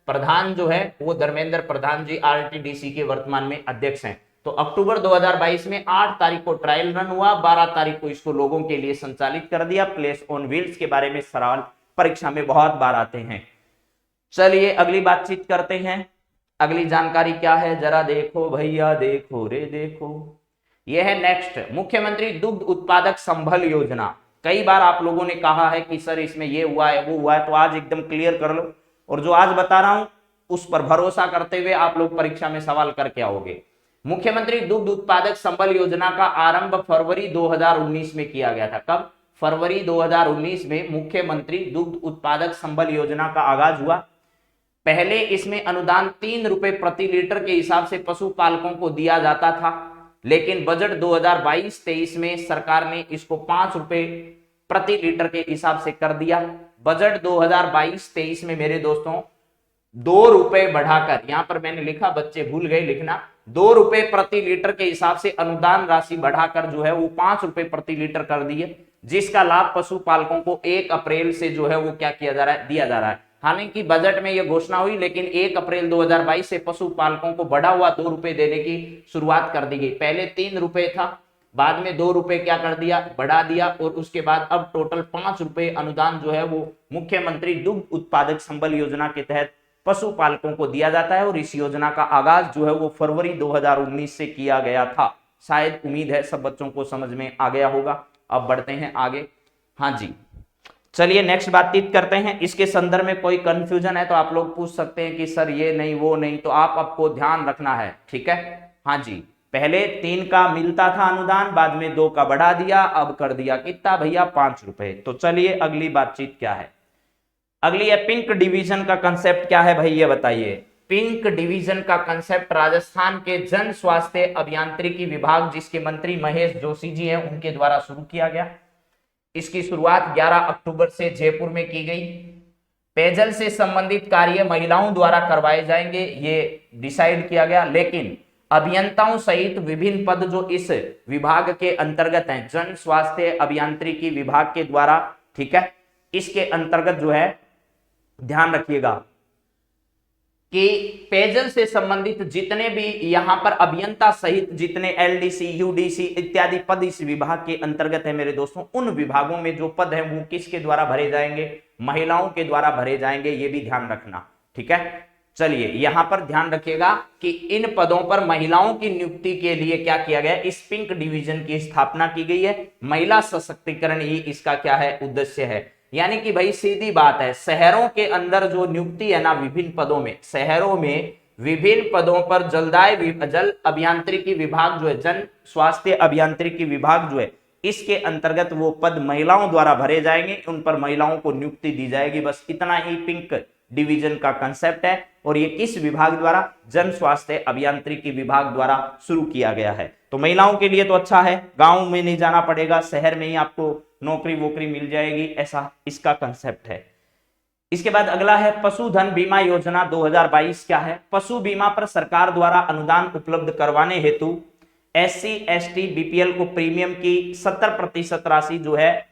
प्रधान जो है वो धर्मेंद्र प्रधान जी आरटीडीसी के वर्तमान में अध्यक्ष हैं। तो अक्टूबर 2022 में 8 तारीख को ट्रायल रन हुआ, 12 तारीख को इसको लोगों के लिए संचालित कर दिया। प्लेस ऑन व्हील्स के बारे में सवाल परीक्षा में बहुत बार आते हैं। चलिए अगली बातचीत करते हैं। अगली जानकारी क्या है, जरा देखो भैया, देखो रे देखो। यह है नेक्स्ट, मुख्यमंत्री दुग्ध उत्पादक संबल योजना। कई बार आप लोगों ने कहा है कि सर इसमें ये हुआ है वो हुआ है, तो आज एकदम क्लियर कर लो। और जो आज बता रहा हूं उस पर भरोसा करते हुए आप लोग परीक्षा में सवाल करके आओगे। मुख्यमंत्री दुग्ध उत्पादक संबल योजना का आरंभ फरवरी 2019 में किया गया था। कब? फरवरी 2019 में मुख्यमंत्री दुग्ध उत्पादक संबल योजना का आगाज हुआ। पहले इसमें अनुदान 3 रुपए प्रति लीटर के हिसाब से पशुपालकों को दिया जाता था। लेकिन बजट 2022-23 में सरकार ने इसको 5 रुपए प्रति लीटर के हिसाब से कर दिया। बजट 2022-23 में मेरे दोस्तों 2 रुपए बढ़ाकर, यहां पर मैंने लिखा, बच्चे भूल गए लिखना, 2 रुपए प्रति लीटर के हिसाब से अनुदान राशि बढ़ाकर जो है वो 5 रुपए प्रति लीटर कर दिए, जिसका लाभ पशुपालकों को 1 अप्रैल से जो है वो क्या किया जा रहा है, दिया जा रहा है। हालांकि बजट में यह घोषणा हुई, लेकिन 1 अप्रैल 2022 से पशुपालकों को बढ़ा हुआ 2 रुपए देने की शुरुआत कर दी गई। पहले 3 रुपए था, बाद में 2 रुपए क्या कर दिया, बढ़ा दिया, और उसके बाद अब टोटल 5 रुपए अनुदान जो है वो मुख्यमंत्री दुग्ध उत्पादक संबल योजना के तहत पशुपालकों को दिया जाता है। और इस योजना का आगाज जो है वो फरवरी 2019 से किया गया था। शायद उम्मीद है सब बच्चों को समझ में आ गया होगा। अब बढ़ते हैं आगे। हाँ जी, चलिए नेक्स्ट बातचीत करते हैं। इसके संदर्भ में कोई कंफ्यूजन है तो आप लोग पूछ सकते हैं कि सर ये नहीं वो नहीं, तो आप आपको ध्यान रखना है, ठीक है। हाँ जी, पहले 3 का मिलता था अनुदान, बाद में 2 का बढ़ा दिया, अब कर दिया कितना भैया, 5 रुपए। तो चलिए अगली बातचीत क्या है। अगली है पिंक डिवीजन का कंसेप्ट क्या है भाई, ये बताइए। पिंक डिवीजन का कंसेप्ट राजस्थान के जन स्वास्थ्य अभियांत्रिकी विभाग, जिसके मंत्री महेश जोशी जी हैं, उनके द्वारा शुरू किया गया। इसकी शुरुआत 11 अक्टूबर से जयपुर में की गई। पेयजल से संबंधित कार्य महिलाओं द्वारा करवाए जाएंगे, ये डिसाइड किया गया। लेकिन अभियंताओं सहित विभिन्न पद जो इस विभाग के अंतर्गत हैं, जन स्वास्थ्य अभियांत्रिकी विभाग के द्वारा, ठीक है, इसके अंतर्गत जो है ध्यान रखिएगा कि पेयजल से संबंधित जितने भी यहां पर अभियंता सहित जितने एलडीसी, यूडीसी इत्यादि पद इस विभाग के अंतर्गत है मेरे दोस्तों, उन विभागों में जो पद हैं वो किसके द्वारा भरे जाएंगे, महिलाओं के द्वारा भरे जाएंगे, ये भी ध्यान रखना, ठीक है। चलिए यहां पर ध्यान रखिएगा कि इन पदों पर महिलाओं की नियुक्ति के लिए क्या किया गया, इस पिंक डिवीजन की स्थापना की गई है। महिला सशक्तिकरण ही इसका क्या है, उद्देश्य है। यानी कि भाई सीधी बात है, शहरों के अंदर जो नियुक्ति है ना विभिन्न पदों में, शहरों में विभिन्न पदों पर जल अभियांत्रिकी विभाग जो है, जन स्वास्थ्य अभियांत्रिकी विभाग जो है, इसके अंतर्गत वो पद महिलाओं द्वारा भरे जाएंगे, उन पर महिलाओं को नियुक्ति दी जाएगी। बस इतना ही पिंक डिवीजन का कंसेप्ट है। और ये किस विभाग द्वारा, जन स्वास्थ्य अभियांत्रिकी विभाग द्वारा शुरू किया गया है। तो महिलाओं के लिए तो अच्छा है, गांव में नहीं जाना पड़ेगा, शहर में ही आपको नौकरी वोकरी मिल जाएगी, ऐसा इसका कंसेप्ट है। इसके बाद अगला है पशुधन बीमा योजना 2022 क्या है। पशु बीमा पर सरकार द्वारा अनुदान उपलब्ध करवाने हेतु SC, ST, BPL को प्रीमियम की 70% राशि जो है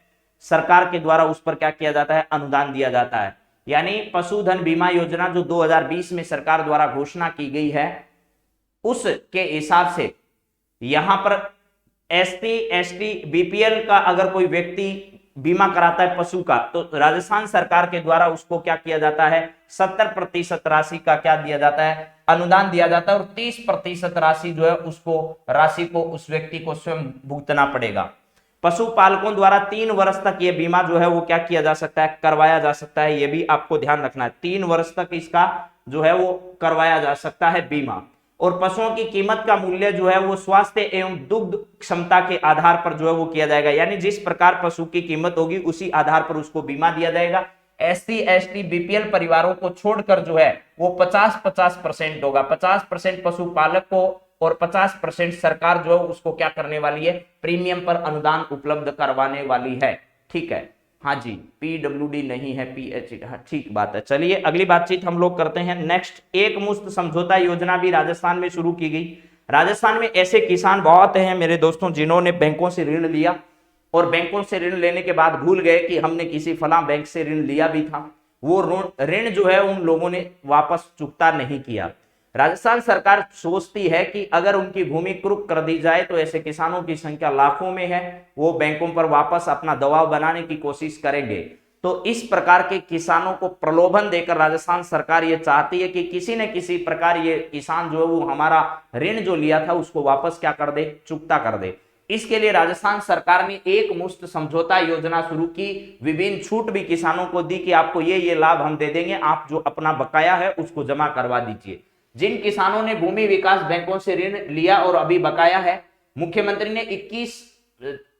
सरकार के द्वारा उस पर क्या किया जाता है, अनुदान दिया जाता है। यानी पशुधन बीमा योजना जो 2020 में सरकार द्वारा घोषणा की गई है, उसके हिसाब से यहां पर ST, ST, BPL का अगर कोई व्यक्ति बीमा कराता है पशु का, तो राजस्थान सरकार के द्वारा उसको क्या किया जाता है, 70% राशि का क्या दिया जाता है, अनुदान दिया जाता है। और 30% राशि जो है उसको राशि को उस व्यक्ति को स्वयं भुगतना पड़ेगा। पशुपालकों द्वारा 3 वर्ष तक ये बीमा जो है वो क्या किया जा सकता है, करवाया जा सकता है। ये भी आपको ध्यान रखना है, 3 वर्ष तक इसका जो है वो करवाया जा सकता है बीमा। और पशुओं की कीमत का मूल्य जो है वो स्वास्थ्य एवं दुग्ध क्षमता के आधार पर जो है वो किया जाएगा। यानी जिस प्रकार पशु की कीमत होगी उसी आधार पर उसको बीमा दिया जाएगा। SC, ST, BPL परिवारों को छोड़कर जो है वो 50-50% होगा। 50% पशुपालक को और 50% सरकार जो है उसको क्या करने वाली है, प्रीमियम पर अनुदान उपलब्ध करवाने वाली है, ठीक है। हाँ जी, PWD नहीं है, PH, हाँ ठीक बात है। चलिए अगली बातचीत हम लोग करते हैं। नेक्स्ट, एक मुश्त समझौता योजना भी राजस्थान में शुरू की गई। राजस्थान में ऐसे किसान बहुत हैं मेरे दोस्तों जिन्होंने बैंकों से ऋण लिया और बैंकों से ऋण लेने के बाद भूल गए कि हमने किसी फला बैंक से ऋण लिया भी था। वो ऋण जो है उन लोगों ने वापस चुकता नहीं किया। राजस्थान सरकार सोचती है कि अगर उनकी भूमि कुर्क कर दी जाए तो ऐसे किसानों की संख्या लाखों में है, वो बैंकों पर वापस अपना दबाव बनाने की कोशिश करेंगे। तो इस प्रकार के किसानों को प्रलोभन देकर राजस्थान सरकार ये चाहती है कि किसी न किसी प्रकार ये किसान जो है वो हमारा ऋण जो लिया था उसको वापस क्या कर दे, चुकता कर दे। इसके लिए राजस्थान सरकार ने एक मुश्त समझौता योजना शुरू की, विभिन्न छूट भी किसानों को दी कि आपको ये लाभ हम दे देंगे, आप जो अपना बकाया है उसको जमा करवा दीजिए। जिन किसानों ने भूमि विकास बैंकों से ऋण लिया और अभी बकाया है, मुख्यमंत्री ने 21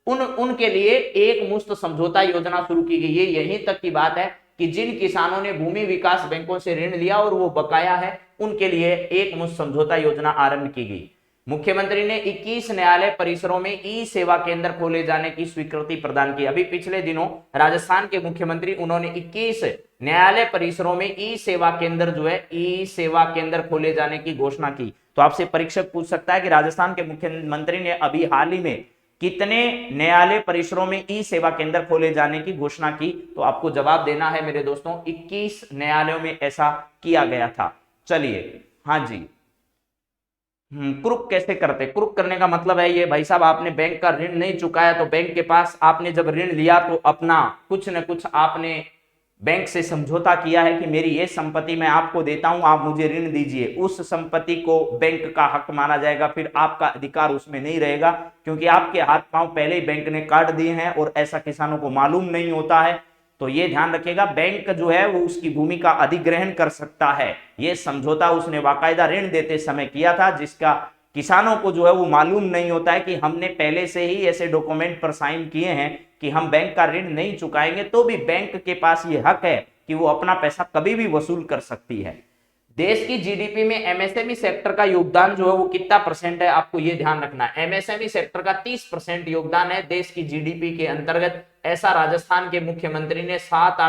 उनके लिए एक मुश्त समझौता योजना शुरू की गई है। यहीं तक की बात है कि जिन किसानों ने भूमि विकास बैंकों से ऋण लिया और वो बकाया है, उनके लिए एक मुश्त समझौता योजना आरंभ की गई। मुख्यमंत्री ने 21 न्यायालय परिसरों में ई सेवा केंद्र खोले जाने की स्वीकृति प्रदान की। अभी पिछले दिनों राजस्थान के मुख्यमंत्री उन्होंने 21 न्यायालय परिसरों में ई सेवा केंद्र जो है ई सेवा केंद्र खोले जाने की घोषणा की। तो आपसे परीक्षक पूछ सकता है कि राजस्थान के मुख्यमंत्री ने अभी हाल ही में कितने न्यायालय परिसरों में ई सेवा केंद्र खोले जाने की घोषणा की, तो आपको जवाब देना है मेरे दोस्तों 21 न्यायालयों में ऐसा किया गया था। चलिए, हाँ जी, क्रुक कैसे करते? क्रुक करने का मतलब है ये भाई साहब, आपने बैंक का ऋण नहीं चुकाया तो बैंक के पास आपने जब ऋण लिया तो अपना कुछ न कुछ आपने बैंक से समझौता किया है कि मेरी ये संपत्ति मैं आपको देता हूं, आप मुझे ऋण दीजिए। उस संपत्ति को बैंक का हक माना जाएगा, फिर आपका अधिकार उसमें नहीं रहेगा, क्योंकि आपके हाथ पांव पहले ही बैंक ने काट दिए हैं और ऐसा किसानों को मालूम नहीं होता है। तो ये ध्यान रखिएगा, बैंक जो है वो उसकी भूमि का अधिग्रहण कर सकता है। ये समझौता उसने बाकायदा ऋण देते समय किया था, जिसका किसानों को जो है वो मालूम नहीं होता है कि हमने पहले से ही ऐसे डॉक्यूमेंट पर साइन किए हैं कि हम बैंक का ऋण नहीं चुकाएंगे, तो भी बैंक के पास ये हक है कि वो अपना पैसा कभी भी वसूल कर सकती है। देश की जीडीपी में एमएसएमई सेक्टर का योगदान जो है वो कितना परसेंट है, आपको ये ध्यान रखना है। एमएसएमई सेक्टर का 30% योगदान है देश की जीडीपी के अंतर्गत। ऐसा राजस्थान के मुख्यमंत्री ने 7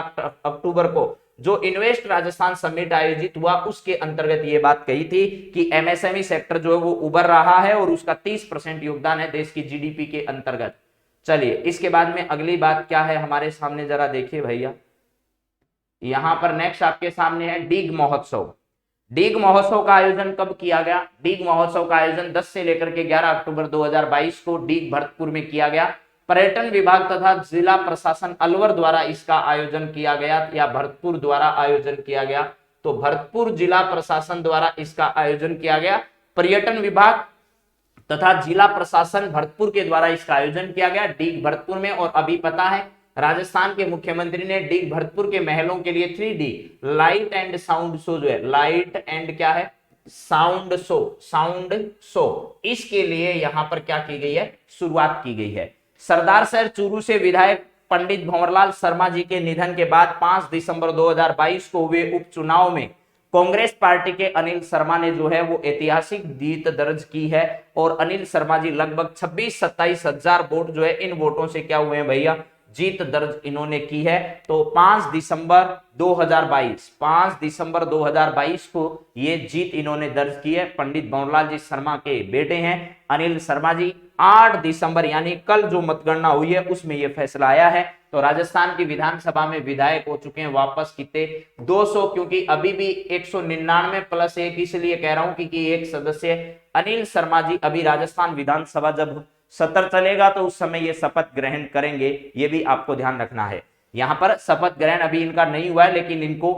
अक्टूबर को जो इन्वेस्ट राजस्थान समिट आयोजित हुआ उसके अंतर्गत ये बात कही थी कि एमएसएमई सेक्टर जो है वो उभर रहा है और उसका 30% योगदान है देश की जीडीपी के अंतर्गत। चलिए, इसके बाद में अगली बात क्या है हमारे सामने, जरा देखिए भैया। यहां पर नेक्स्ट आपके सामने है डीग महोत्सव। डीग महोत्सव का आयोजन कब किया गया? डीग महोत्सव का आयोजन 10 से लेकर के 11 अक्टूबर 2022 को डीग भरतपुर में किया गया। पर्यटन विभाग तथा जिला प्रशासन अलवर द्वारा इसका आयोजन किया गया या भरतपुर द्वारा आयोजन किया गया? तो भरतपुर जिला प्रशासन द्वारा इसका आयोजन किया गया। पर्यटन विभाग तथा जिला प्रशासन भरतपुर के द्वारा इसका आयोजन किया गया डीग भरतपुर में। और अभी पता है राजस्थान के मुख्यमंत्री ने डीग भरतपुर के महलों के लिए 3D light and sound show जो है, लाइट एंड क्या है, साउंड शो, इसके लिए यहां पर क्या की गई है, शुरुआत की गई है। सरदार शहर चूरू से विधायक पंडित भंवरलाल शर्मा जी के निधन के बाद 5 दिसंबर 2022 को हुए उपचुनाव में कांग्रेस पार्टी के अनिल शर्मा ने जो है वो ऐतिहासिक जीत दर्ज की है। और अनिल शर्मा जी लगभग 26-27 हजार वोट जो है इन वोटों से क्या हुए हैं भैया, जीत दर्ज इन्होंने की है। तो 5 दिसंबर 2022 को ये जीत इन्होंने दर्ज की है। पंडित भंवरलाल जी शर्मा के बेटे हैं अनिल शर्मा जी। 8 दिसंबर यानी कल जो मतगणना हुई है उसमें यह फैसला आया है। तो राजस्थान की विधानसभा में विधायक हो चुके हैं वापस कितने, 200, क्योंकि अभी भी 199 प्लस 1 इसलिए कह रहा हूं क्योंकि एक सदस्य अनिल शर्मा जी अभी राजस्थान विधानसभा जब सत्र चलेगा तो उस समय ये शपथ ग्रहण करेंगे, ये भी आपको ध्यान रखना है। यहां पर शपथ ग्रहण अभी इनका नहीं हुआ है, लेकिन इनको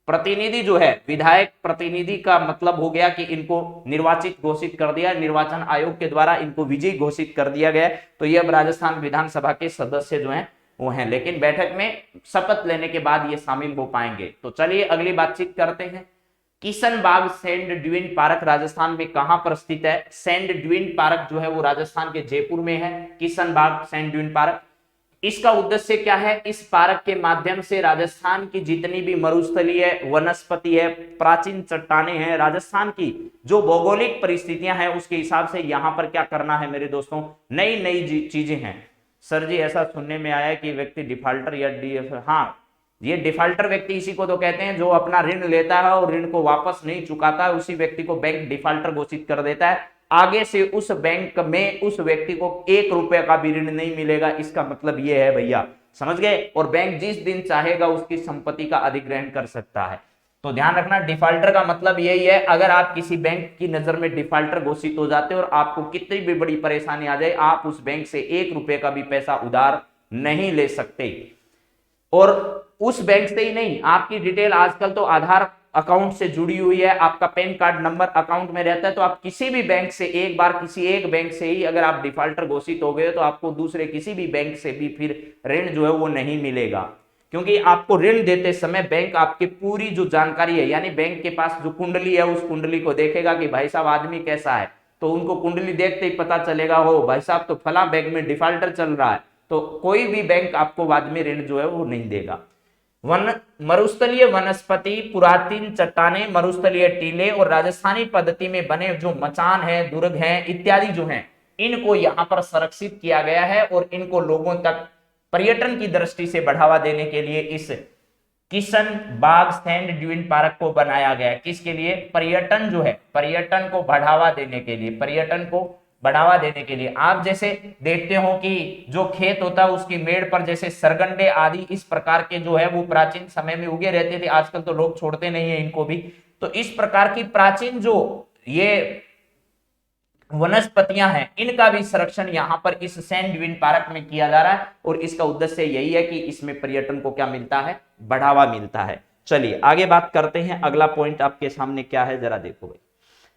प्रतिनिधि जो है, विधायक प्रतिनिधि का मतलब हो गया कि इनको निर्वाचित घोषित कर दिया, निर्वाचन आयोग के द्वारा इनको विजयी घोषित कर दिया गया। तो ये अब राजस्थान विधानसभा के सदस्य जो हैं वो हैं, लेकिन बैठक में शपथ लेने के बाद ये शामिल हो पाएंगे। तो चलिए अगली बातचीत करते हैं। Kishanbagh sand dune park Rajasthan में कहां पर स्थित है? सैंड ड्यून पार्क जो है वो राजस्थान के जयपुर में है, किशनबाग सैंड ड्यून पार्क। इसका उद्देश्य क्या है? इस पार्क के माध्यम से राजस्थान की जितनी भी मरुस्थलीय वनस्पति है, प्राचीन चट्टानें हैं, राजस्थान की जो भौगोलिक परिस्थितियां हैं उसके हिसाब से यहां पर क्या करना है मेरे दोस्तों, नई नई चीजें हैं। सर जी ऐसा सुनने में आया कि व्यक्ति डिफॉल्टर या हाँ, ये डिफॉल्टर व्यक्ति इसी को तो कहते हैं जो अपना ऋण लेता है और ऋण को वापस नहीं चुकाता है, उसी व्यक्ति को बैंक डिफॉल्टर घोषित कर देता है। आगे से उस बैंक में उस व्यक्ति को 1 रुपए का भी ऋण नहीं मिलेगा। इसका मतलब ये है भैया, समझ गए? और बैंक जिस दिन चाहेगा उसकी संपत्ति का अधिग्रहण कर सकता है। तो ध्यान रखना, डिफॉल्टर का मतलब यही है, अगर आप किसी बैंक की नजर में डिफॉल्टर घोषित हो जाते हो और आपको कितनी भी बड़ी परेशानी आ जाए, आप उस बैंक से 1 रुपए का भी पैसा उधार नहीं ले सकते। और उस बैंक से ही नहीं, आपकी डिटेल आजकल तो आधार अकाउंट से जुड़ी हुई है, आपका पैन कार्ड नंबर अकाउंट में रहता है, तो आप किसी भी बैंक से एक बार किसी एक बैंक से ही अगर आप डिफॉल्टर घोषित हो गए तो आपको दूसरे किसी भी बैंक से भी फिर ऋण जो है वो नहीं मिलेगा। क्योंकि आपको ऋण देते समय बैंक आपकी पूरी जो जानकारी है, यानी बैंक के पास जो कुंडली है उस कुंडली को देखेगा कि भाई साहब आदमी कैसा है, तो उनको कुंडली देखते ही पता चलेगा हो भाई साहब तो फला बैंक में डिफॉल्टर चल रहा है, तो कोई भी बैंक आपको बाद में ऋण जो है वो नहीं देगा। मरुस्थलीय वनस्पति, पुरातन चट्टाने, मरुस्थलीय टीले और राजस्थानी पद्धति में बने जो मचान है, दुर्ग हैं इत्यादि जो हैं, इनको यहाँ पर संरक्षित किया गया है और इनको लोगों तक पर्यटन की दृष्टि से बढ़ावा देने के लिए इस किशन बाग सैंड ड्यून पार्क को बनाया गया है। किसके लिए? पर्यटन जो है, पर्यटन को बढ़ावा देने के लिए, पर्यटन को बढ़ावा देने के लिए। आप जैसे देखते हो कि जो खेत होता है उसकी मेड़ पर जैसे सरगंडे आदि इस प्रकार के जो है वो प्राचीन समय में उगे रहते थे, आजकल तो लोग छोड़ते नहीं है इनको भी। तो इस प्रकार की प्राचीन जो ये वनस्पतियां हैं, इनका भी संरक्षण यहाँ पर इस सैंड ड्यून पार्क में किया जा रहा है और इसका उद्देश्य यही है कि इसमें पर्यटन को क्या मिलता है? बढ़ावा मिलता है। चलिए आगे बात करते हैं। अगला पॉइंट आपके सामने क्या है, जरा देखो भाई।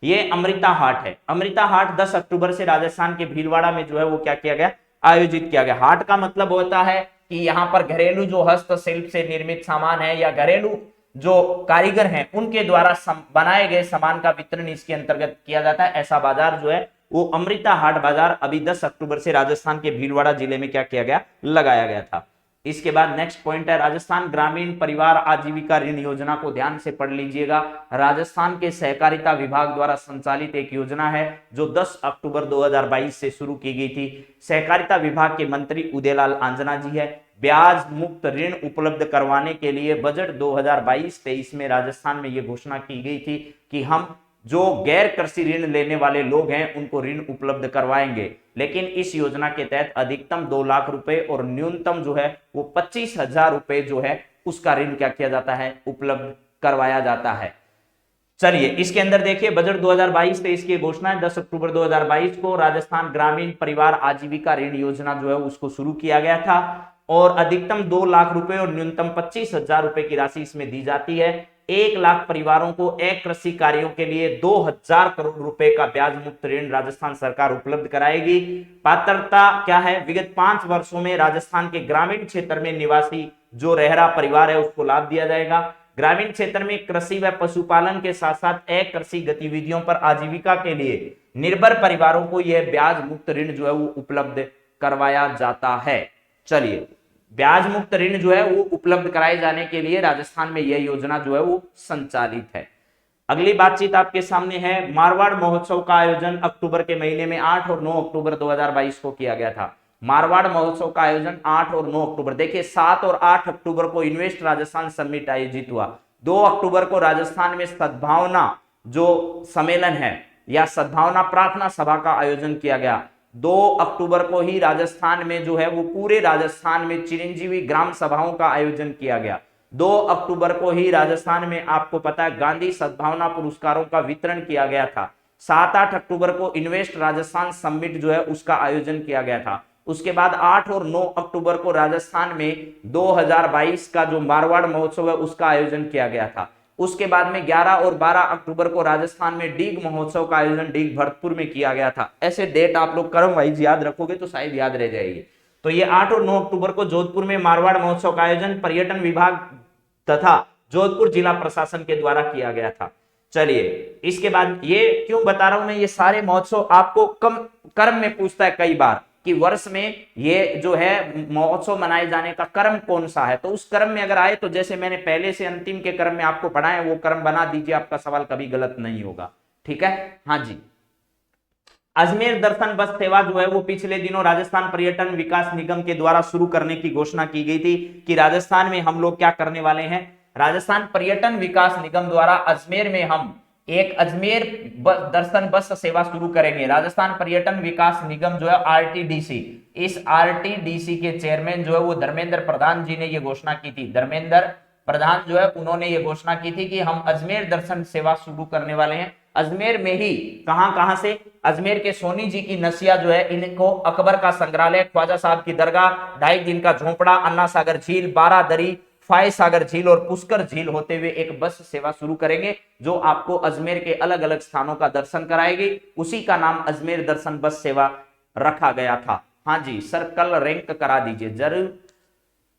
ये अमृता हाट है। अमृता हाट 10 अक्टूबर से राजस्थान के भीलवाड़ा में जो है वो क्या किया गया? आयोजित किया गया। हाट का मतलब होता है कि यहाँ पर घरेलू जो हस्तशिल्प से निर्मित सामान है या घरेलू जो कारीगर हैं उनके द्वारा बनाए गए सामान का वितरण इसके अंतर्गत किया जाता है। ऐसा बाजार जो है वो अमृता हाट बाजार अभी 10 अक्टूबर से राजस्थान के भीलवाड़ा जिले में क्या किया गया? लगाया गया था। इसके बाद नेक्स्ट पॉइंट है राजस्थान ग्रामीण परिवार आजीविका ऋण योजना को ध्यान से पढ़ लीजिएगा। राजस्थान के सहकारिता विभाग द्वारा संचालित एक योजना है जो 10 अक्टूबर 2022 से शुरू की गई थी। सहकारिता विभाग के मंत्री उदयलाल आंजना जी है। ब्याज मुक्त ऋण उपलब्ध करवाने के लिए बजट 2022-23 में राजस्थान में यह घोषणा की गई थी कि हम जो गैर कृषि ऋण लेने वाले लोग हैं उनको ऋण उपलब्ध करवाएंगे, लेकिन इस योजना के तहत अधिकतम 2 लाख रुपए और न्यूनतम जो है वो 25,000 रुपए जो है उसका ऋण क्या किया जाता है? उपलब्ध करवाया जाता है। चलिए इसके अंदर देखिए बजट 2022-23 की घोषणा है। 10 अक्टूबर 2022 को राजस्थान ग्रामीण परिवार आजीविका ऋण योजना जो है उसको शुरू किया गया था और अधिकतम 2 लाख रुपए और न्यूनतम 25,000 रुपए की राशि इसमें दी जाती है। 1 लाख परिवारों को अकृषि कार्यों के लिए 2,000 करोड़ रुपए का ब्याज मुक्त ऋण राजस्थान सरकार उपलब्ध कराएगी। पात्रता क्या है? विगत 5 वर्षों में राजस्थान के ग्रामीण क्षेत्र में निवासी जो रहरा परिवार है उसको लाभ दिया जाएगा। ग्रामीण क्षेत्र में कृषि व पशुपालन के साथ साथ अकृषि गतिविधियों पर आजीविका के लिए निर्भर परिवारों को यह ब्याज मुक्त ऋण जो है वो उपलब्ध करवाया जाता है। चलिए ब्याज मुक्त ऋण जो है वो उपलब्ध कराए जाने के लिए राजस्थान में यह योजना जो है वो संचालित है। अगली बातचीत आपके सामने है। मारवाड़ महोत्सव का आयोजन अक्टूबर के महीने में 8 और 9 अक्टूबर 2022 को किया गया था। मारवाड़ महोत्सव का आयोजन 8 और 9 अक्टूबर, देखिए 7 और 8 अक्टूबर को इन्वेस्ट राजस्थान समिट आयोजित हुआ। 2 अक्टूबर को राजस्थान में सद्भावना जो सम्मेलन है या सद्भावना प्रार्थना सभा का आयोजन किया गया। 2 अक्टूबर को ही राजस्थान में जो है वो पूरे राजस्थान में चिरंजीवी ग्राम सभाओं का आयोजन किया गया। 2 अक्टूबर को ही राजस्थान में आपको पता है गांधी सद्भावना पुरस्कारों का वितरण किया गया था। 7-8 अक्टूबर को इन्वेस्ट राजस्थान समिट जो है उसका आयोजन किया गया था। उसके बाद 8 और 9 अक्टूबर को राजस्थान में 2022 का जो मारवाड़ महोत्सव है उसका आयोजन किया गया था। उसके बाद में 11 और 12 अक्टूबर को राजस्थान में डीग महोत्सव का आयोजन डीग भरतपुर में किया गया था। ऐसे डेट आप लोग क्रम वाइज याद रखोगे तो शायद याद रह जाएगी। तो ये 8 और 9 अक्टूबर को जोधपुर में मारवाड़ महोत्सव का आयोजन पर्यटन विभाग तथा जोधपुर जिला प्रशासन के द्वारा किया गया था। चलिए इसके बाद ये क्यों बता रहा हूं मैं, ये सारे महोत्सव आपको क्रम में पूछता है कई बार कि वर्ष में ये जो है महोत्सव मनाए जाने का क्रम कौन सा है। तो उस क्रम में अगर आए तो जैसे मैंने पहले से अंतिम के क्रम में आपको पढ़ाया वो क्रम बना दीजिए, आपका सवाल कभी गलत नहीं होगा। ठीक है, हाँ जी। अजमेर दर्शन बस सेवा जो है वो पिछले दिनों राजस्थान पर्यटन विकास निगम के द्वारा शुरू करने की घोषणा की गई थी कि राजस्थान में हम लोग क्या करने वाले हैं। राजस्थान पर्यटन विकास निगम द्वारा अजमेर में हम एक अजमेर दर्शन बस सेवा शुरू करेंगे। राजस्थान पर्यटन विकास निगम जो है आरटीडीसी, इस आरटीडीसी के चेयरमैन जो है वो धर्मेंद्र प्रधान जी ने ये घोषणा की थी। धर्मेंद्र प्रधान जो है उन्होंने ये घोषणा की थी कि हम अजमेर दर्शन सेवा शुरू करने वाले हैं। अजमेर में ही कहां से, अजमेर के सोनी जी की नसिया जो है इनको अकबर का संग्रहालय, ख्वाजा साहब की दरगाह, 2.5 दिन का झोपड़ा, अन्ना सागर झील, 12 दरी, फाय सागर झील और पुष्कर झील होते हुए एक बस सेवा शुरू करेंगे जो आपको अजमेर के अलग अलग स्थानों का दर्शन कराएगी। उसी का नाम अजमेर दर्शन बस सेवा रखा गया था। हाँ जी सर, कल रैंक करा दीजिए जरूर।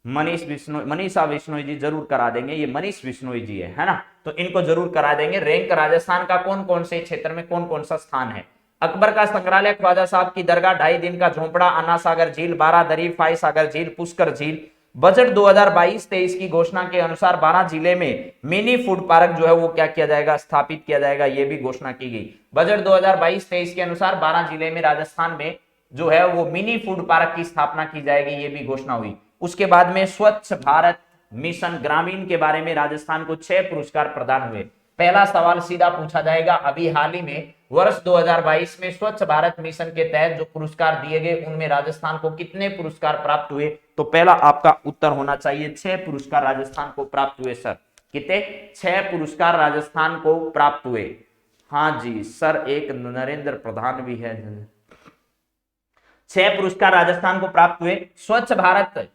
मनीषा बिश्नोई जी जरूर करा देंगे, ये मनीष बिश्नोई जी है ना, तो इनको जरूर करा देंगे रैंक। राजस्थान का कौन कौन से क्षेत्र में कौन कौन सा स्थान है। अकबर का संग्रहालय, ख्वाजा साहब की दरगाह, 2.5 दिन का झोपड़ा, अन्ना सागर झील, 12 दरी, फाय सागर झील, पुष्कर झील, बजट 2022-23 की घोषणा के अनुसार 12 जिले में मिनी फूड पार्क जो है वो क्या किया जाएगा, स्थापित किया जाएगा, ये भी घोषणा की गई। बजट 2022-23 के अनुसार 12 जिले में राजस्थान में जो है वो मिनी फूड पार्क की स्थापना की जाएगी, ये भी घोषणा हुई। उसके बाद में स्वच्छ भारत मिशन ग्रामीण के बारे में राजस्थान को 6 पुरस्कार प्रदान हुए। पहला सवाल सीधा पूछा जाएगा, अभी हाल ही में वर्ष 2022 में स्वच्छ भारत मिशन के तहत जो पुरस्कार दिए गए उनमें राजस्थान को कितने पुरस्कार प्राप्त हुए? तो पहला आपका उत्तर होना चाहिए 6 पुरस्कार राजस्थान को प्राप्त हुए। सर कितने? 6 पुरस्कार राजस्थान को प्राप्त हुए। हाँ जी सर, एक नरेंद्र प्रधान भी है। 6 पुरस्कार राजस्थान को प्राप्त हुए। स्वच्छ भारत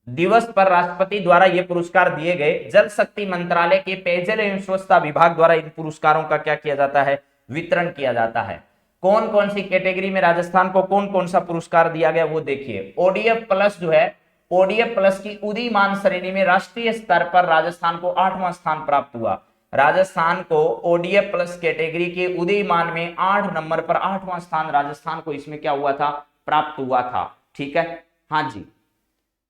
दिवस पर राष्ट्रपति द्वारा ये पुरस्कार दिए गए। जल शक्ति मंत्रालय के पेयजल एवं स्वच्छता विभाग द्वारा इन पुरस्कारों का क्या किया जाता है? वितरण किया जाता है। कौन कौन सी कैटेगरी में राजस्थान को कौन कौन सा पुरस्कार दिया गया वो देखिए। ओडीएफ प्लस जो है, ओडीएफ प्लस की उदीयमान श्रेणी में राष्ट्रीय स्तर पर राजस्थान को 8वां स्थान प्राप्त हुआ। राजस्थान को ओडीएफ प्लस कैटेगरी के उदीयमान में 8 नंबर पर 8वां स्थान राजस्थान को इसमें क्या हुआ था? प्राप्त हुआ था। ठीक है, हाँ जी।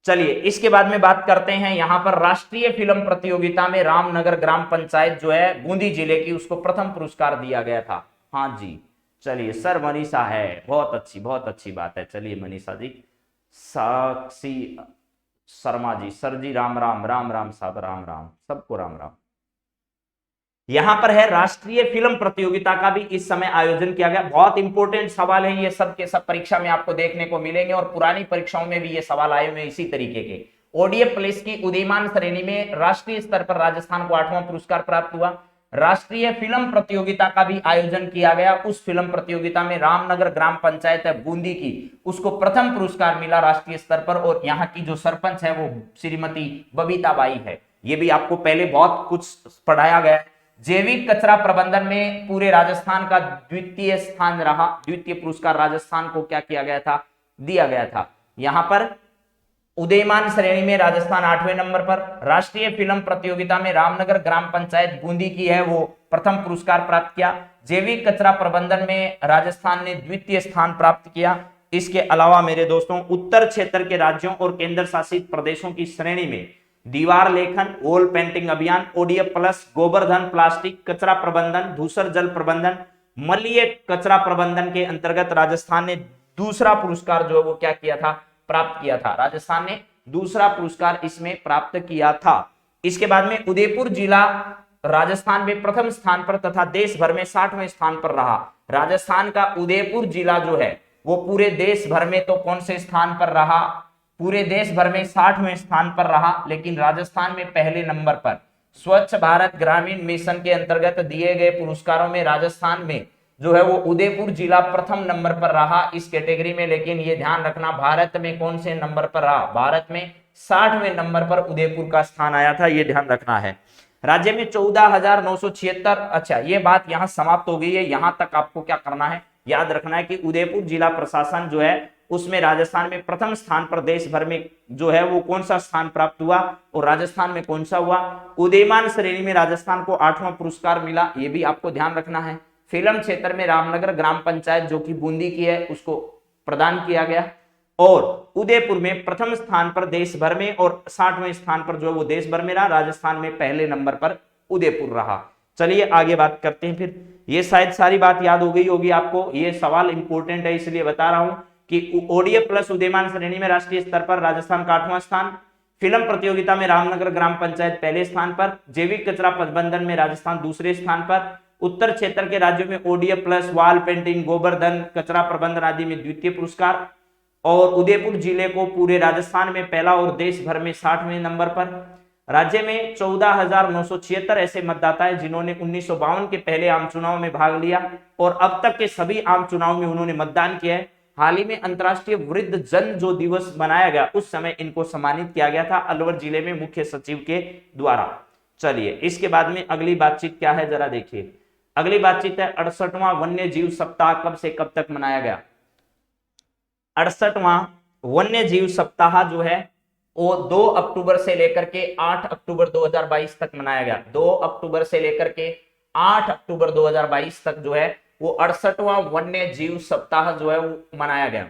चलिए इसके बाद में बात करते हैं, यहां पर राष्ट्रीय फिल्म प्रतियोगिता में रामनगर ग्राम पंचायत जो है बूंदी जिले की, उसको प्रथम पुरस्कार दिया गया था। हाँ जी, चलिए सर मनीषा है, बहुत अच्छी बात है। चलिए मनीषा जी, साक्षी शर्मा जी, सर जी राम राम, राम राम साहब, राम राम, सबको राम राम। यहां पर है राष्ट्रीय फिल्म प्रतियोगिता का भी इस समय आयोजन किया गया। बहुत इंपॉर्टेंट सवाल है ये, सब के सब परीक्षा में आपको देखने को मिलेंगे और पुरानी परीक्षाओं में भी ये सवाल आए हुए इसी तरीके के। ओडीएफ पुलिस की उदीयमान श्रेणी में राष्ट्रीय स्तर पर राजस्थान को 8वां पुरस्कार प्राप्त हुआ। राष्ट्रीय फिल्म प्रतियोगिता का भी आयोजन किया गया। उस फिल्म प्रतियोगिता में रामनगर ग्राम पंचायत है बूंदी की, उसको प्रथम पुरस्कार मिला राष्ट्रीय स्तर पर, और यहाँ की जो सरपंच है वो श्रीमती बबीता बाई है। ये भी आपको पहले बहुत कुछ पढ़ाया गया है। जैविक कचरा प्रबंधन में पूरे राजस्थान का द्वितीय स्थान रहा। द्वितीय पुरस्कार राजस्थान को क्या किया गया था? दिया गया था। यहां पर उदीयमान श्रेणी में राजस्थान 8वें नंबर पर। राष्ट्रीय फिल्म प्रतियोगिता में रामनगर ग्राम पंचायत बूंदी की है वो प्रथम पुरस्कार प्राप्त किया। जैविक कचरा प्रबंधन में राजस्थान ने द्वितीय स्थान प्राप्त किया। इसके अलावा मेरे दोस्तों, उत्तर क्षेत्र के राज्यों और केंद्र शासित प्रदेशों की श्रेणी में दीवार लेखन, वॉल पेंटिंग अभियान, ओडीएफ प्लस, गोवर्धन प्लास्टिक कचरा प्रबंधन, धूसर जल प्रबंधन, मलय कचरा प्रबंधन के अंतर्गत राजस्थान ने दूसरा पुरस्कार जो है वो क्या किया था? प्राप्त किया था। राजस्थान ने दूसरा पुरस्कार इसमें प्राप्त किया था। इसके बाद में उदयपुर जिला राजस्थान में प्रथम स्थान पर तथा देश भर में 60वें स्थान पर रहा। राजस्थान का उदयपुर जिला जो है वो पूरे देश भर में तो कौन से स्थान पर रहा? पूरे देश भर में 60वें स्थान पर रहा, लेकिन राजस्थान में पहले नंबर पर। स्वच्छ भारत ग्रामीण मिशन के अंतर्गत दिए गए पुरस्कारों में राजस्थान में जो है वो उदयपुर जिला प्रथम नंबर पर रहा इस कैटेगरी में। लेकिन ये ध्यान रखना, भारत में कौन से नंबर पर रहा? भारत में 60वें नंबर पर उदयपुर का स्थान आया था, ये ध्यान रखना है। राज्य में 14,976। अच्छा, ये बात यहां समाप्त हो गई है। यहां तक आपको क्या करना है? याद रखना है कि उदयपुर जिला प्रशासन जो है उसमें राजस्थान में प्रथम स्थान पर, देश भर में जो है वो कौन सा स्थान प्राप्त हुआ और राजस्थान में कौन सा हुआ? उदीयमान श्रेणी में राजस्थान को 8वां पुरस्कार मिला, ये भी आपको ध्यान रखना है। फिल्म क्षेत्र में रामनगर ग्राम पंचायत जो कि बूंदी की है उसको प्रदान किया गया, और उदयपुर में प्रथम स्थान पर देश भर में, और 60वें स्थान पर जो है वो देश भर में रहा। राजस्थान में पहले नंबर पर उदयपुर रहा। चलिए आगे बात करते हैं। फिर ये शायद सारी बात याद हो गई होगी आपको। ये सवाल इंपॉर्टेंट है इसलिए बता रहा हूं कि ओडीएफ प्लस उदीयमान श्रेणी में राष्ट्रीय स्तर पर राजस्थान का 8वां स्थान, फिल्म प्रतियोगिता में रामनगर ग्राम पंचायत पहले स्थान पर, जैविक कचरा प्रबंधन में राजस्थान दूसरे स्थान पर, उत्तर क्षेत्र के राज्यों में ODF plus, wall painting, Govardhan कचरा प्रबंधन आदि में द्वितीय पुरस्कार, और उदयपुर जिले को पूरे राजस्थान में पहला और देश भर में 60वें नंबर पर। राज्य में 14,976 ऐसे मतदाता हैं जिन्होंने 1952 के पहले आम चुनाव में भाग लिया और अब तक के सभी आम चुनाव में उन्होंने मतदान किया है। हाल ही में अंतर्राष्ट्रीय वृद्ध जन जो दिवस मनाया गया उस समय इनको सम्मानित किया गया था अलवर जिले में मुख्य सचिव के द्वारा। चलिए इसके बाद में अगली बातचीत क्या है जरा देखिए। अगली बातचीत है 68वां वन्य जीव सप्ताह कब से कब तक मनाया गया। 68वां वन्य जीव सप्ताह जो है वो 2 अक्टूबर से लेकर के 8 अक्टूबर 2022 तक मनाया गया। 2 अक्टूबर से लेकर के 8 अक्टूबर 2022 तक जो है वो 68वां वन्य जीव सप्ताह जो है वो मनाया गया।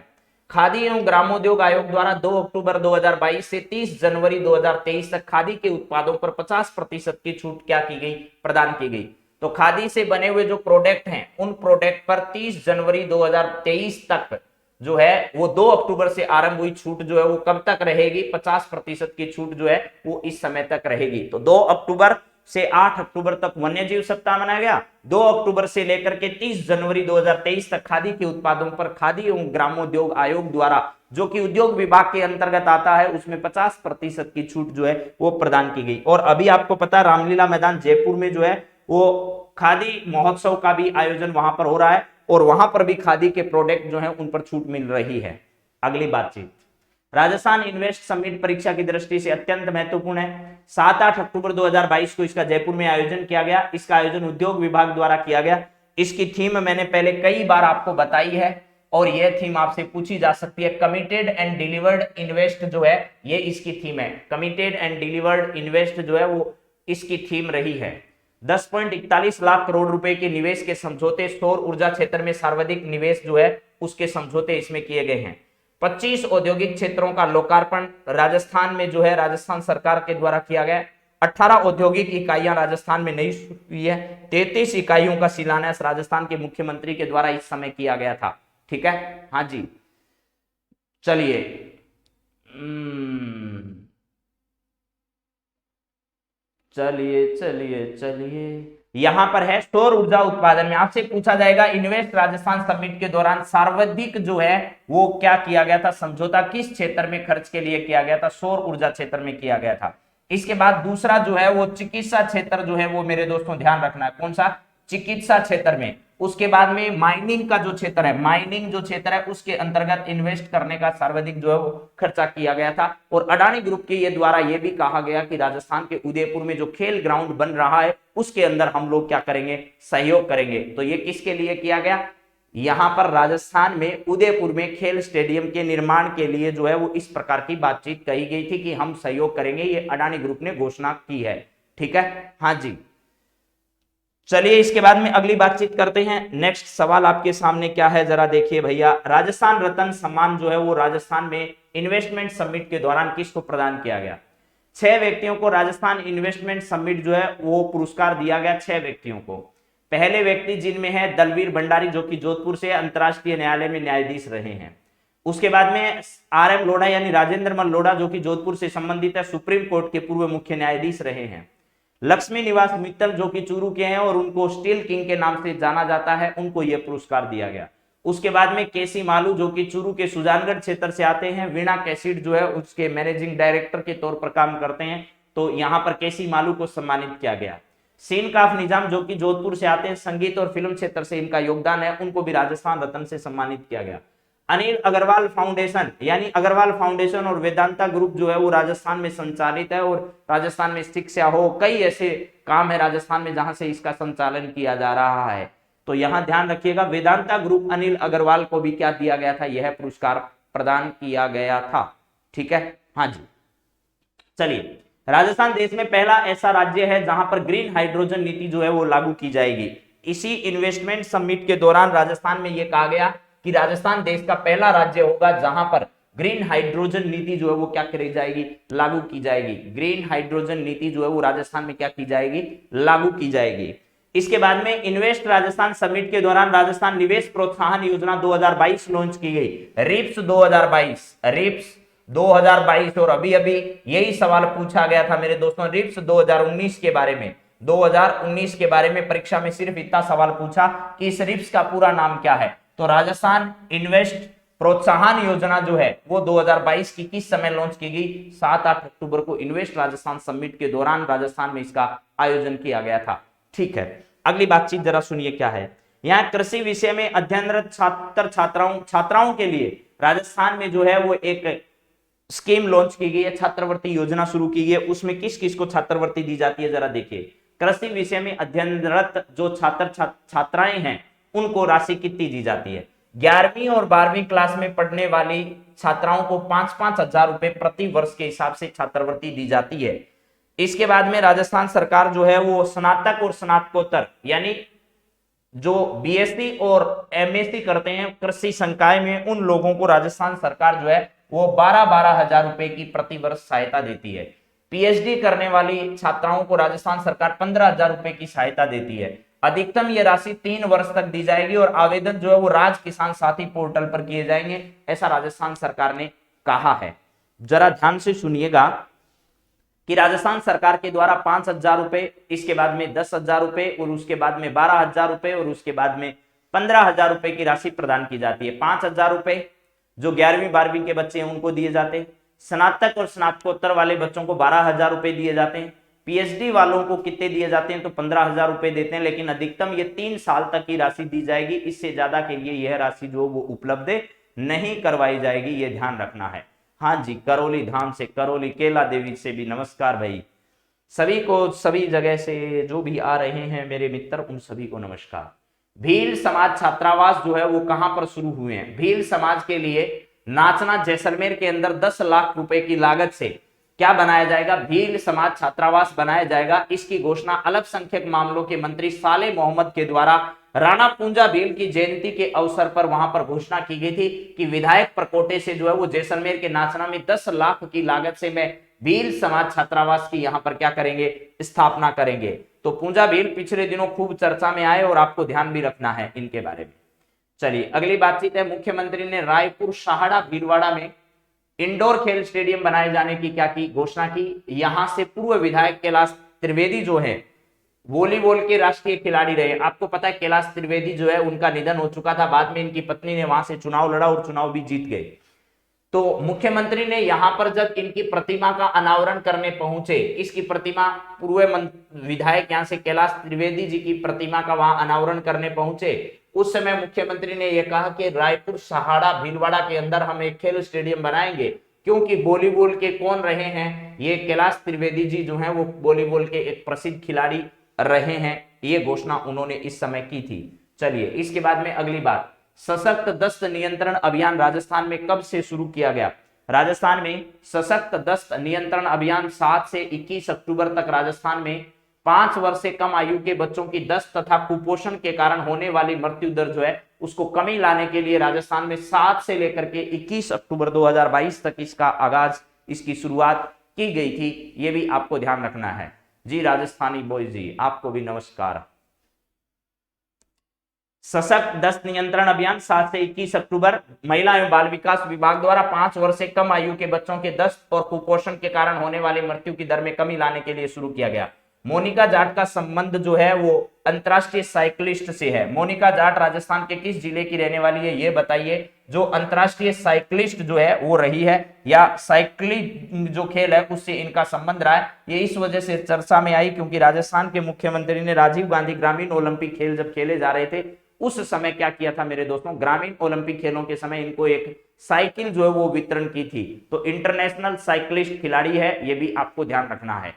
खादी एवं ग्रामोद्योग आयोग द्वारा 2 अक्टूबर 2022 से 30 जनवरी 2023 तक खादी के उत्पादों पर 50% की छूट क्या की गई, प्रदान की गई। तो खादी से बने हुए जो प्रोडक्ट हैं उन प्रोडक्ट पर 30 जनवरी 2023 तक जो है वो 2 अक्टूबर से आरंभ हुई छूट जो है वो कब तक रहेगी, 50% की छूट जो है वो इस समय तक रहेगी। तो 2 अक्टूबर से 8 अक्टूबर तक वन्य जीव सप्ताह मनाया गया। 2 अक्टूबर से लेकर के 30 जनवरी 2023 तक खादी के उत्पादों पर खादी एवं ग्रामोद्योग आयोग द्वारा, जो कि उद्योग विभाग के अंतर्गत आता है, उसमें 50% की छूट जो है वो प्रदान की गई। और अभी आपको पता है रामलीला मैदान जयपुर में जो है वो खादी महोत्सव का भी आयोजन वहां पर हो रहा है और वहां पर भी खादी के प्रोडक्ट जो है उन पर छूट मिल रही है। अगली बातचीत, राजस्थान इन्वेस्ट समिट परीक्षा की दृष्टि से अत्यंत महत्वपूर्ण है। 7-8 अक्टूबर 2022 को इसका जयपुर में आयोजन किया गया। इसका आयोजन उद्योग विभाग द्वारा किया गया। इसकी थीम मैंने पहले कई बार आपको बताई है और यह थीम आपसे पूछी जा सकती है। कमिटेड एंड डिलीवर्ड इन्वेस्ट जो है ये इसकी थीम है। कमिटेड एंड डिलीवर्ड इन्वेस्ट जो है वो इसकी थीम रही है। 10.41 लाख करोड़ रुपए के निवेश के समझौते, सौर ऊर्जा क्षेत्र में सर्वाधिक निवेश जो है उसके समझौते इसमें किए गए हैं। 25 औद्योगिक क्षेत्रों का लोकार्पण राजस्थान में जो है राजस्थान सरकार के द्वारा किया गया। 18 औद्योगिक इकाइयां राजस्थान में नई हुई है। 33 इकाइयों का शिलान्यास राजस्थान के मुख्यमंत्री के द्वारा इस समय किया गया था। ठीक है, हाँ जी। चलिए चलिए चलिए चलिए यहां पर है सौर ऊर्जा उत्पादन में आपसे पूछा जाएगा इन्वेस्ट राजस्थान समिट के दौरान सर्वाधिक जो है वो क्या किया गया था, समझौता किस क्षेत्र में खर्च के लिए किया गया था, सौर ऊर्जा क्षेत्र में किया गया था। इसके बाद दूसरा जो है वो चिकित्सा क्षेत्र जो है वो मेरे दोस्तों ध्यान रखना है, कौन सा, चिकित्सा क्षेत्र में। उसके बाद में माइनिंग का जो क्षेत्र है, माइनिंग जो क्षेत्र है उसके अंतर्गत इन्वेस्ट करने का सर्वाधिक जो है वो खर्चा किया गया था। और अडानी ग्रुप के ये द्वारा ये भी कहा गया कि राजस्थान के उदयपुर में जो खेल ग्राउंड बन रहा है उसके अंदर हम लोग क्या करेंगे, सहयोग करेंगे। तो ये किसके लिए किया गया, यहां पर राजस्थान में उदयपुर में खेल स्टेडियम के निर्माण के लिए जो है वो इस प्रकार की बातचीत कही गई थी कि हम सहयोग करेंगे, ये अडानी ग्रुप ने घोषणा की है। ठीक है, हाँ जी। चलिए इसके बाद में अगली बातचीत करते हैं। नेक्स्ट सवाल आपके सामने क्या है जरा देखिए भैया। राजस्थान रत्न सम्मान जो है वो राजस्थान में इन्वेस्टमेंट समिट के दौरान किसको प्रदान किया गया, 6 व्यक्तियों को राजस्थान इन्वेस्टमेंट समिट जो है वो पुरस्कार दिया गया, 6 व्यक्तियों को। पहले व्यक्ति जिनमें है दलवीर भंडारी जो कि जोधपुर से अंतरराष्ट्रीय न्यायालय में न्यायाधीश रहे हैं। उसके बाद में RM लोढ़ा यानी राजेंद्र मल लोढ़ा जो कि जोधपुर से संबंधित है, सुप्रीम कोर्ट के पूर्व मुख्य न्यायाधीश रहे हैं। लक्ष्मी निवास मित्तल जो कि चूरू के हैं और उनको स्टील किंग के नाम से जाना जाता है, उनको यह पुरस्कार दिया गया। उसके बाद में केसी मालू जो कि चूरू के सुजानगढ़ क्षेत्र से आते हैं, वीणा कैसिड जो है उसके मैनेजिंग डायरेक्टर के तौर पर काम करते हैं, तो यहां पर केसी मालू को सम्मानित किया गया। सीन काफ निजाम जो कि जोधपुर से आते हैं, संगीत और फिल्म क्षेत्र से इनका योगदान है, उनको भी राजस्थान रत्न से सम्मानित किया गया। अनिल अग्रवाल फाउंडेशन यानी अग्रवाल फाउंडेशन और वेदांता ग्रुप जो है वो राजस्थान में संचालित है और राजस्थान में शिक्षा हो, कई ऐसे काम है राजस्थान में जहां से इसका संचालन किया जा रहा है। तो यहां ध्यान रखिएगा वेदांता ग्रुप अनिल अग्रवाल को भी क्या दिया गया था, यह पुरस्कार प्रदान किया गया था। ठीक है, हाँ जी। चलिए, राजस्थान देश में पहला ऐसा राज्य है जहां पर ग्रीन हाइड्रोजन नीति जो है वो लागू की जाएगी। इसी इन्वेस्टमेंट समिट के दौरान राजस्थान में यह कहा गया कि राजस्थान देश का पहला राज्य होगा जहां पर ग्रीन हाइड्रोजन नीति जो है वो क्या करी जाएगी, लागू की जाएगी। ग्रीन हाइड्रोजन नीति जो है वो राजस्थान में क्या की जाएगी, लागू की जाएगी। इसके बाद में इन्वेस्ट राजस्थान समिट के दौरान राजस्थान निवेश प्रोत्साहन योजना 2022 लॉन्च की गई, रिप्स 2022। और अभी अभी यही सवाल पूछा गया था मेरे दोस्तों रिप्स 2019 के बारे में। 2019 के बारे में परीक्षा में सिर्फ इतना सवाल पूछा कि इस रिप्स का पूरा नाम क्या है। तो राजस्थान इन्वेस्ट प्रोत्साहन योजना जो है वो 2022 की किस समय लॉन्च की गई, 7-8 अक्टूबर को इन्वेस्ट राजस्थान समिट के दौरान राजस्थान में इसका आयोजन किया गया था। ठीक है, अगली बातचीत जरा सुनिए क्या है। यहाँ कृषि विषय में अध्ययनरत छात्राओं के लिए राजस्थान में जो है वो एक स्कीम लॉन्च की गई है, छात्रवृत्ति योजना शुरू की गई है। उसमें किस किस को छात्रवृत्ति दी जाती है जरा देखिए। कृषि विषय में अध्ययनरत जो छात्राएं हैं उनको राशि कितनी दी जाती है, 11वीं और 12वीं क्लास में पढ़ने वाली छात्राओं को 5-5 हजार रुपए प्रति वर्ष के हिसाब से छात्रवृत्ति दी जाती है। इसके बाद में राजस्थान सरकार जो है वो स्नातक और स्नातकोत्तर यानी जो बीएससी और एमएससी करते हैं कृषि संकाय में, उन लोगों को राजस्थान सरकार जो है वो 12,000 रुपए की प्रतिवर्ष सहायता देती है। पीएचडी करने वाली छात्राओं को राजस्थान सरकार 15,000 रुपए की सहायता देती है। अधिकतम ये राशि 3 वर्ष तक दी जाएगी और आवेदन जो है वो राज किसान साथी पोर्टल पर किए जाएंगे, ऐसा राजस्थान सरकार ने कहा है। जरा ध्यान से सुनिएगा कि राजस्थान सरकार के द्वारा 5,000 रुपए, इसके बाद में 10,000 रुपए और उसके बाद में 12,000 रुपए और उसके बाद में 15,000 रुपए की राशि प्रदान की जाती है। 5,000 रुपए जो 11वीं 12वीं के बच्चे हैं उनको दिए जाते हैं। स्नातक और स्नातकोत्तर वाले बच्चों को 12,000 रुपए दिए जाते हैं। पीएचडी वालों को कितने दिए जाते हैं तो 15,000 रुपए देते हैं, लेकिन अधिकतम ये 3 साल तक की राशि दी जाएगी। इससे ज्यादा के लिए यह राशि जो वो उपलब्ध नहीं करवाई जाएगी, ये ध्यान रखना है। हाँ जी, करौली धाम से, करौली केला देवी से भी नमस्कार भाई। सभी को, सभी जगह से जो भी आ रहे हैं मेरे मित्र, उन सभी को नमस्कार। भील समाज छात्रावास जो है वो कहां पर शुरू हुए हैं? भील समाज के लिए नाचना जैसलमेर के अंदर 10 लाख रुपए की लागत से क्या बनाया जाएगा? भील समाज छात्रावास बनाया जाएगा। इसकी घोषणा अल्पसंख्यक मामलों के मंत्री साले मोहम्मद के द्वारा राणा पूंजा भील की जयंती के अवसर पर वहां पर घोषणा की गई थी कि विधायक प्रकोटे से जो है वो जैसलमेर के नाचना में 10 लाख की लागत से मैं भील समाज छात्रावास की यहां पर क्या करेंगे? स्थापना करेंगे। तो पूंजा भील पिछले दिनों खूब चर्चा में आए और आपको ध्यान भी रखना है इनके बारे में। चलिए अगली बातचीत है, मुख्यमंत्री ने रायपुर शाहड़ा भीलवाड़ा में इंडोर खेल स्टेडियम बनाए जाने की क्या की? घोषणा की। यहां से पूर्व विधायक कैलाश त्रिवेदी जो है वॉलीबॉल के राष्ट्रीय खिलाड़ी रहे। आपको पता है कैलाश त्रिवेदी जो है उनका निधन हो चुका था, बाद में इनकी पत्नी ने वहां से चुनाव लड़ा और चुनाव भी जीत गए। तो मुख्यमंत्री ने यहां पर जब इनकी प्रतिमा का अनावरण करने पहुंचे, इसकी प्रतिमा, पूर्व विधायक यहां से कैलाश त्रिवेदी जी की प्रतिमा का वहां अनावरण करने पहुंचे, उस समय मुख्यमंत्री ने यह कहा कि रायपुर सहाड़ा भीलवाड़ा के अंदर हम एक खेल स्टेडियम बनाएंगे, क्योंकि वॉलीबॉल के कौन रहे हैं? ये कैलाश त्रिवेदी जी जो हैं वो वॉलीबॉल के एक प्रसिद्ध खिलाड़ी रहे हैं। ये घोषणा उन्होंने इस समय की थी। चलिए इसके बाद में अगली बात, सशक्त दस्त नियंत्रण अभियान राजस्थान में कब से शुरू किया गया? राजस्थान में सशक्त दस्त नियंत्रण अभियान 7 से 21 अक्टूबर तक राजस्थान में 5 वर्ष से कम आयु के बच्चों की दस्त तथा कुपोषण के कारण होने वाली मृत्यु दर जो है उसको कमी लाने के लिए राजस्थान में 7 से लेकर के 21 अक्टूबर 2022 तक इसका आगाज, इसकी शुरुआत की गई थी। ये भी आपको ध्यान रखना है। जी राजस्थानी बॉय जी, आपको भी नमस्कार। सशक्त दस्त नियंत्रण अभियान 7 से 21 अक्टूबर महिला एवं बाल विकास विभाग द्वारा 5 वर्ष से कम आयु के बच्चों के दस्त और कुपोषण के कारण होने वाली मृत्यु की दर में कमी लाने के लिए शुरू किया गया। मोनिका जाट का संबंध जो है वो अंतरराष्ट्रीय साइकिलिस्ट से है। मोनिका जाट राजस्थान के किस जिले की रहने वाली है ये बताइए? जो अंतरराष्ट्रीय साइकिलिस्ट जो है वो रही है, या साइकिलिंग जो खेल है उससे इनका संबंध रहा है। ये इस वजह से चर्चा में आई क्योंकि राजस्थान के मुख्यमंत्री ने राजीव गांधी ग्रामीण ओलंपिक खेल जब खेले जा रहे थे उस समय क्या किया था मेरे दोस्तों? ग्रामीण ओलंपिक खेलों के समय इनको एक साइकिल जो है वो वितरण की थी। तो इंटरनेशनल साइकिलिस्ट खिलाड़ी है, ये भी आपको ध्यान रखना है।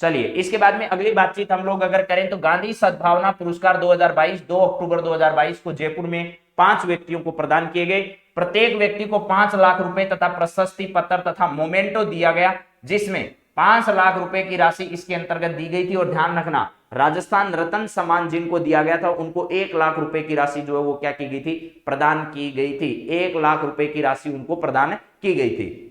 चलिए इसके बाद में अगली बातचीत हम लोग अगर करें तो गांधी सद्भावना पुरस्कार 2022 2 अक्टूबर 2022 को जयपुर में 5 व्यक्तियों को प्रदान किए गए। प्रत्येक व्यक्ति को 5 लाख रुपए तथा प्रशस्ति पत्र तथा मोमेंटो दिया गया, जिसमें 5 लाख रुपए की राशि इसके अंतर्गत दी गई थी। और ध्यान रखना, राजस्थान रत्न सम्मान जिनको दिया गया था उनको 1 लाख रुपए की राशि जो है वो क्या की गई थी? प्रदान की गई थी। 1 लाख रुपए की राशि उनको प्रदान की गई थी।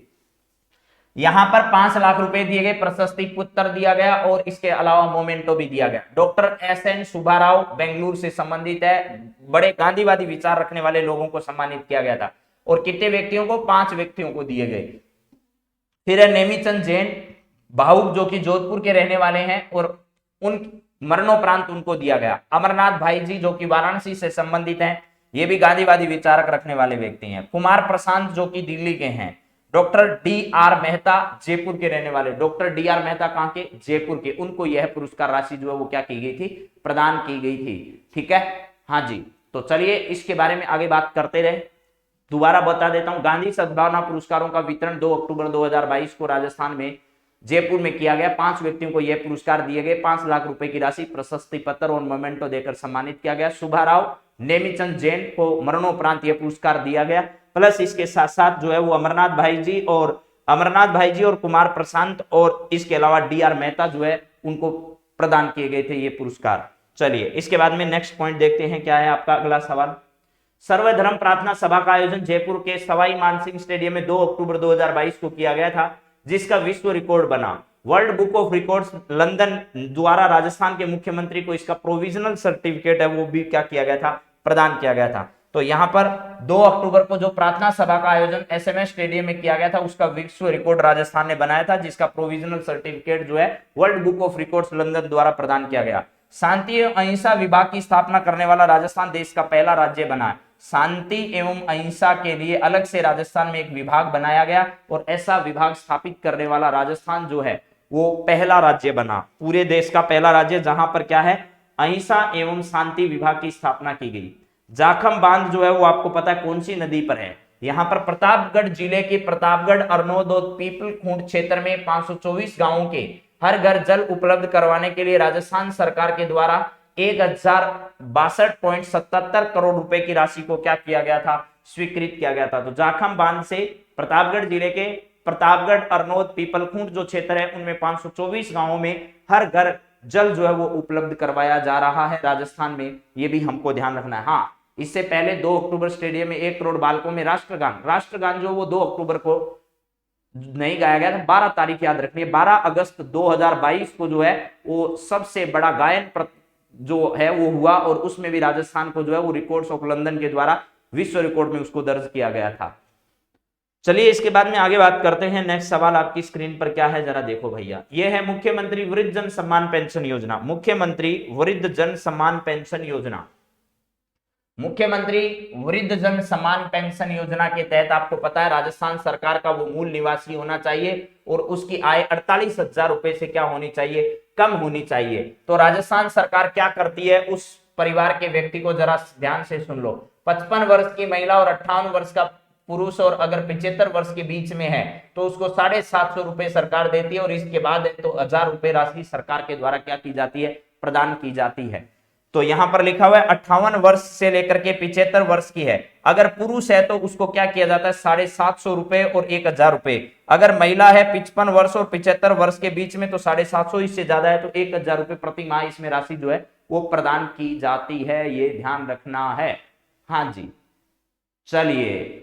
यहां पर 5 लाख रुपए दिए गए, प्रशस्ति पत्र दिया गया और इसके अलावा मोमेंटो भी दिया गया। Doctor SN. सुब्बाराव बेंगलुरु से संबंधित है, बड़े गांधीवादी विचार रखने वाले लोगों को सम्मानित किया गया था। और कितने व्यक्तियों को? 5 व्यक्तियों को दिए गए। फिर है नेमीचंद जैन भावुक जो कि जोधपुर के रहने वाले हैं और उन मरणोपरांत उनको दिया गया। अमरनाथ भाई जी जो कि वाराणसी से संबंधित हैं, ये भी गांधीवादी विचारक रखने वाले व्यक्ति हैं। कुमार प्रशांत जो कि दिल्ली के हैं। Doctor DR. मेहता जयपुर के रहने वाले, डॉक्टर डी.आर. मेहता कहां के? जयपुर के। उनको यह पुरस्कार राशि जो है वो क्या की गई थी? प्रदान की गई थी। ठीक है, हाँ जी। तो चलिए इसके बारे में आगे बात करते रहे। दोबारा बता देता हूं, गांधी सद्भावना पुरस्कारों का वितरण 2 अक्टूबर 2022 को राजस्थान में जयपुर में किया गया। 5 व्यक्तियों को यह पुरस्कार दिए गए। 5 लाख रुपए की राशि, प्रशस्ति पत्र और मोमेंटो देकर सम्मानित किया गया। सुब्बाराव नेमीचंद जैन को मरणोपरांत यह पुरस्कार दिया गया। प्लस इसके साथ साथ जो है वो अमरनाथ भाई जी और कुमार प्रशांत और इसके अलावा डी.आर. मेहता जो है उनको प्रदान किए गए थे ये पुरस्कार। चलिए इसके बाद में नेक्स्ट पॉइंट देखते हैं, क्या है आपका अगला सवाल। सर्वधर्म प्रार्थना सभा का आयोजन जयपुर के सवाई मानसिंह स्टेडियम में 2 अक्टूबर 2022 को किया गया था, जिसका विश्व रिकॉर्ड बना। World book of records London द्वारा राजस्थान के मुख्यमंत्री को इसका प्रोविजनल सर्टिफिकेट है वो भी क्या किया गया था, प्रदान किया गया था। तो यहां पर 2 अक्टूबर को जो प्रार्थना सभा का आयोजन एसएमएस स्टेडियम में किया गया था, उसका विश्व रिकॉर्ड राजस्थान ने बनाया था, जिसका प्रोविजनल सर्टिफिकेट जो है world book of records London द्वारा प्रदान किया गया। शांति एवं अहिंसा विभाग की स्थापना करने वाला राजस्थान देश का पहला राज्य बना है। शांति एवं अहिंसा के लिए अलग से राजस्थान में एक विभाग बनाया गया और ऐसा विभाग स्थापित करने वाला राजस्थान जो है वो पहला राज्य बना, पूरे देश का पहला राज्य जहां पर क्या है, अहिंसा एवं शांति विभाग की स्थापना की गई। जाखम बांध जो है वो आपको पता है कौन सी नदी पर है, यहां पर प्रतापगढ़ जिले के प्रतापगढ़ अरनोद और पीपल खूंट क्षेत्र में 524 गांवों के हर घर जल उपलब्ध करवाने के लिए राजस्थान सरकार के द्वारा 1062.77 करोड़ रुपए की राशि को क्या किया गया था, स्वीकृत किया गया था। तो जाखम बांध से प्रतापगढ़ जिले के प्रतापगढ़ अरनोद पीपलखूंट जो क्षेत्र है उनमें 524 गांवों में हर घर जल जो है वो उपलब्ध करवाया जा रहा है राजस्थान में, ये भी हमको ध्यान रखना है। हाँ, इससे पहले 2 अक्टूबर स्टेडियम में 1 करोड़ बालकों में राष्ट्रगान जो वो 2 अक्टूबर को नहीं गाया गया था, 12 तारीख याद रखनी है, 12 अगस्त 2022 को जो है वो सबसे बड़ा गायन जो है वो हुआ और उसमें भी राजस्थान को जो है वो रिकॉर्ड्स ऑफ लंदन के द्वारा विश्व रिकॉर्ड में उसको दर्ज किया गया था। चलिए इसके बाद में आगे बात करते हैं। नेक्स्ट सवाल आपकी स्क्रीन पर क्या है जरा देखो भैया, ये है मुख्यमंत्री वृद्ध जन सम्मान पेंशन योजना। मुख्यमंत्री वृद्ध जन सम्मान पेंशन योजना, मुख्यमंत्री वृद्ध जन सम्मान पेंशन योजना के तहत आपको पता है राजस्थान सरकार का वो मूल निवासी होना चाहिए और उसकी आय 48,000 रुपए से क्या होनी चाहिए, कम होनी चाहिए। तो राजस्थान सरकार क्या करती है, उस परिवार के व्यक्ति को जरा ध्यान से सुन लो, 55 वर्ष की महिला और 58 वर्ष का पुरुष और अगर 75 वर्ष के बीच में है तो उसको 750 रुपए सरकार देती है और इसके बाद तो 1000 रुपए राशि सरकार के द्वारा क्या की जाती है, प्रदान की जाती है। तो यहां पर लिखा हुआ है 58 वर्ष से लेकर के 75 वर्ष की है, अगर पुरुष है तो उसको क्या किया जाता है 750 रुपए और 1000 रुपए, अगर महिला है 55 वर्ष और 75 वर्ष के बीच में तो 750, इससे ज्यादा है तो 1000 रुपए प्रति माह इसमें राशि जो है वो प्रदान की जाती है, ये ध्यान रखना है। हाँ जी, चलिए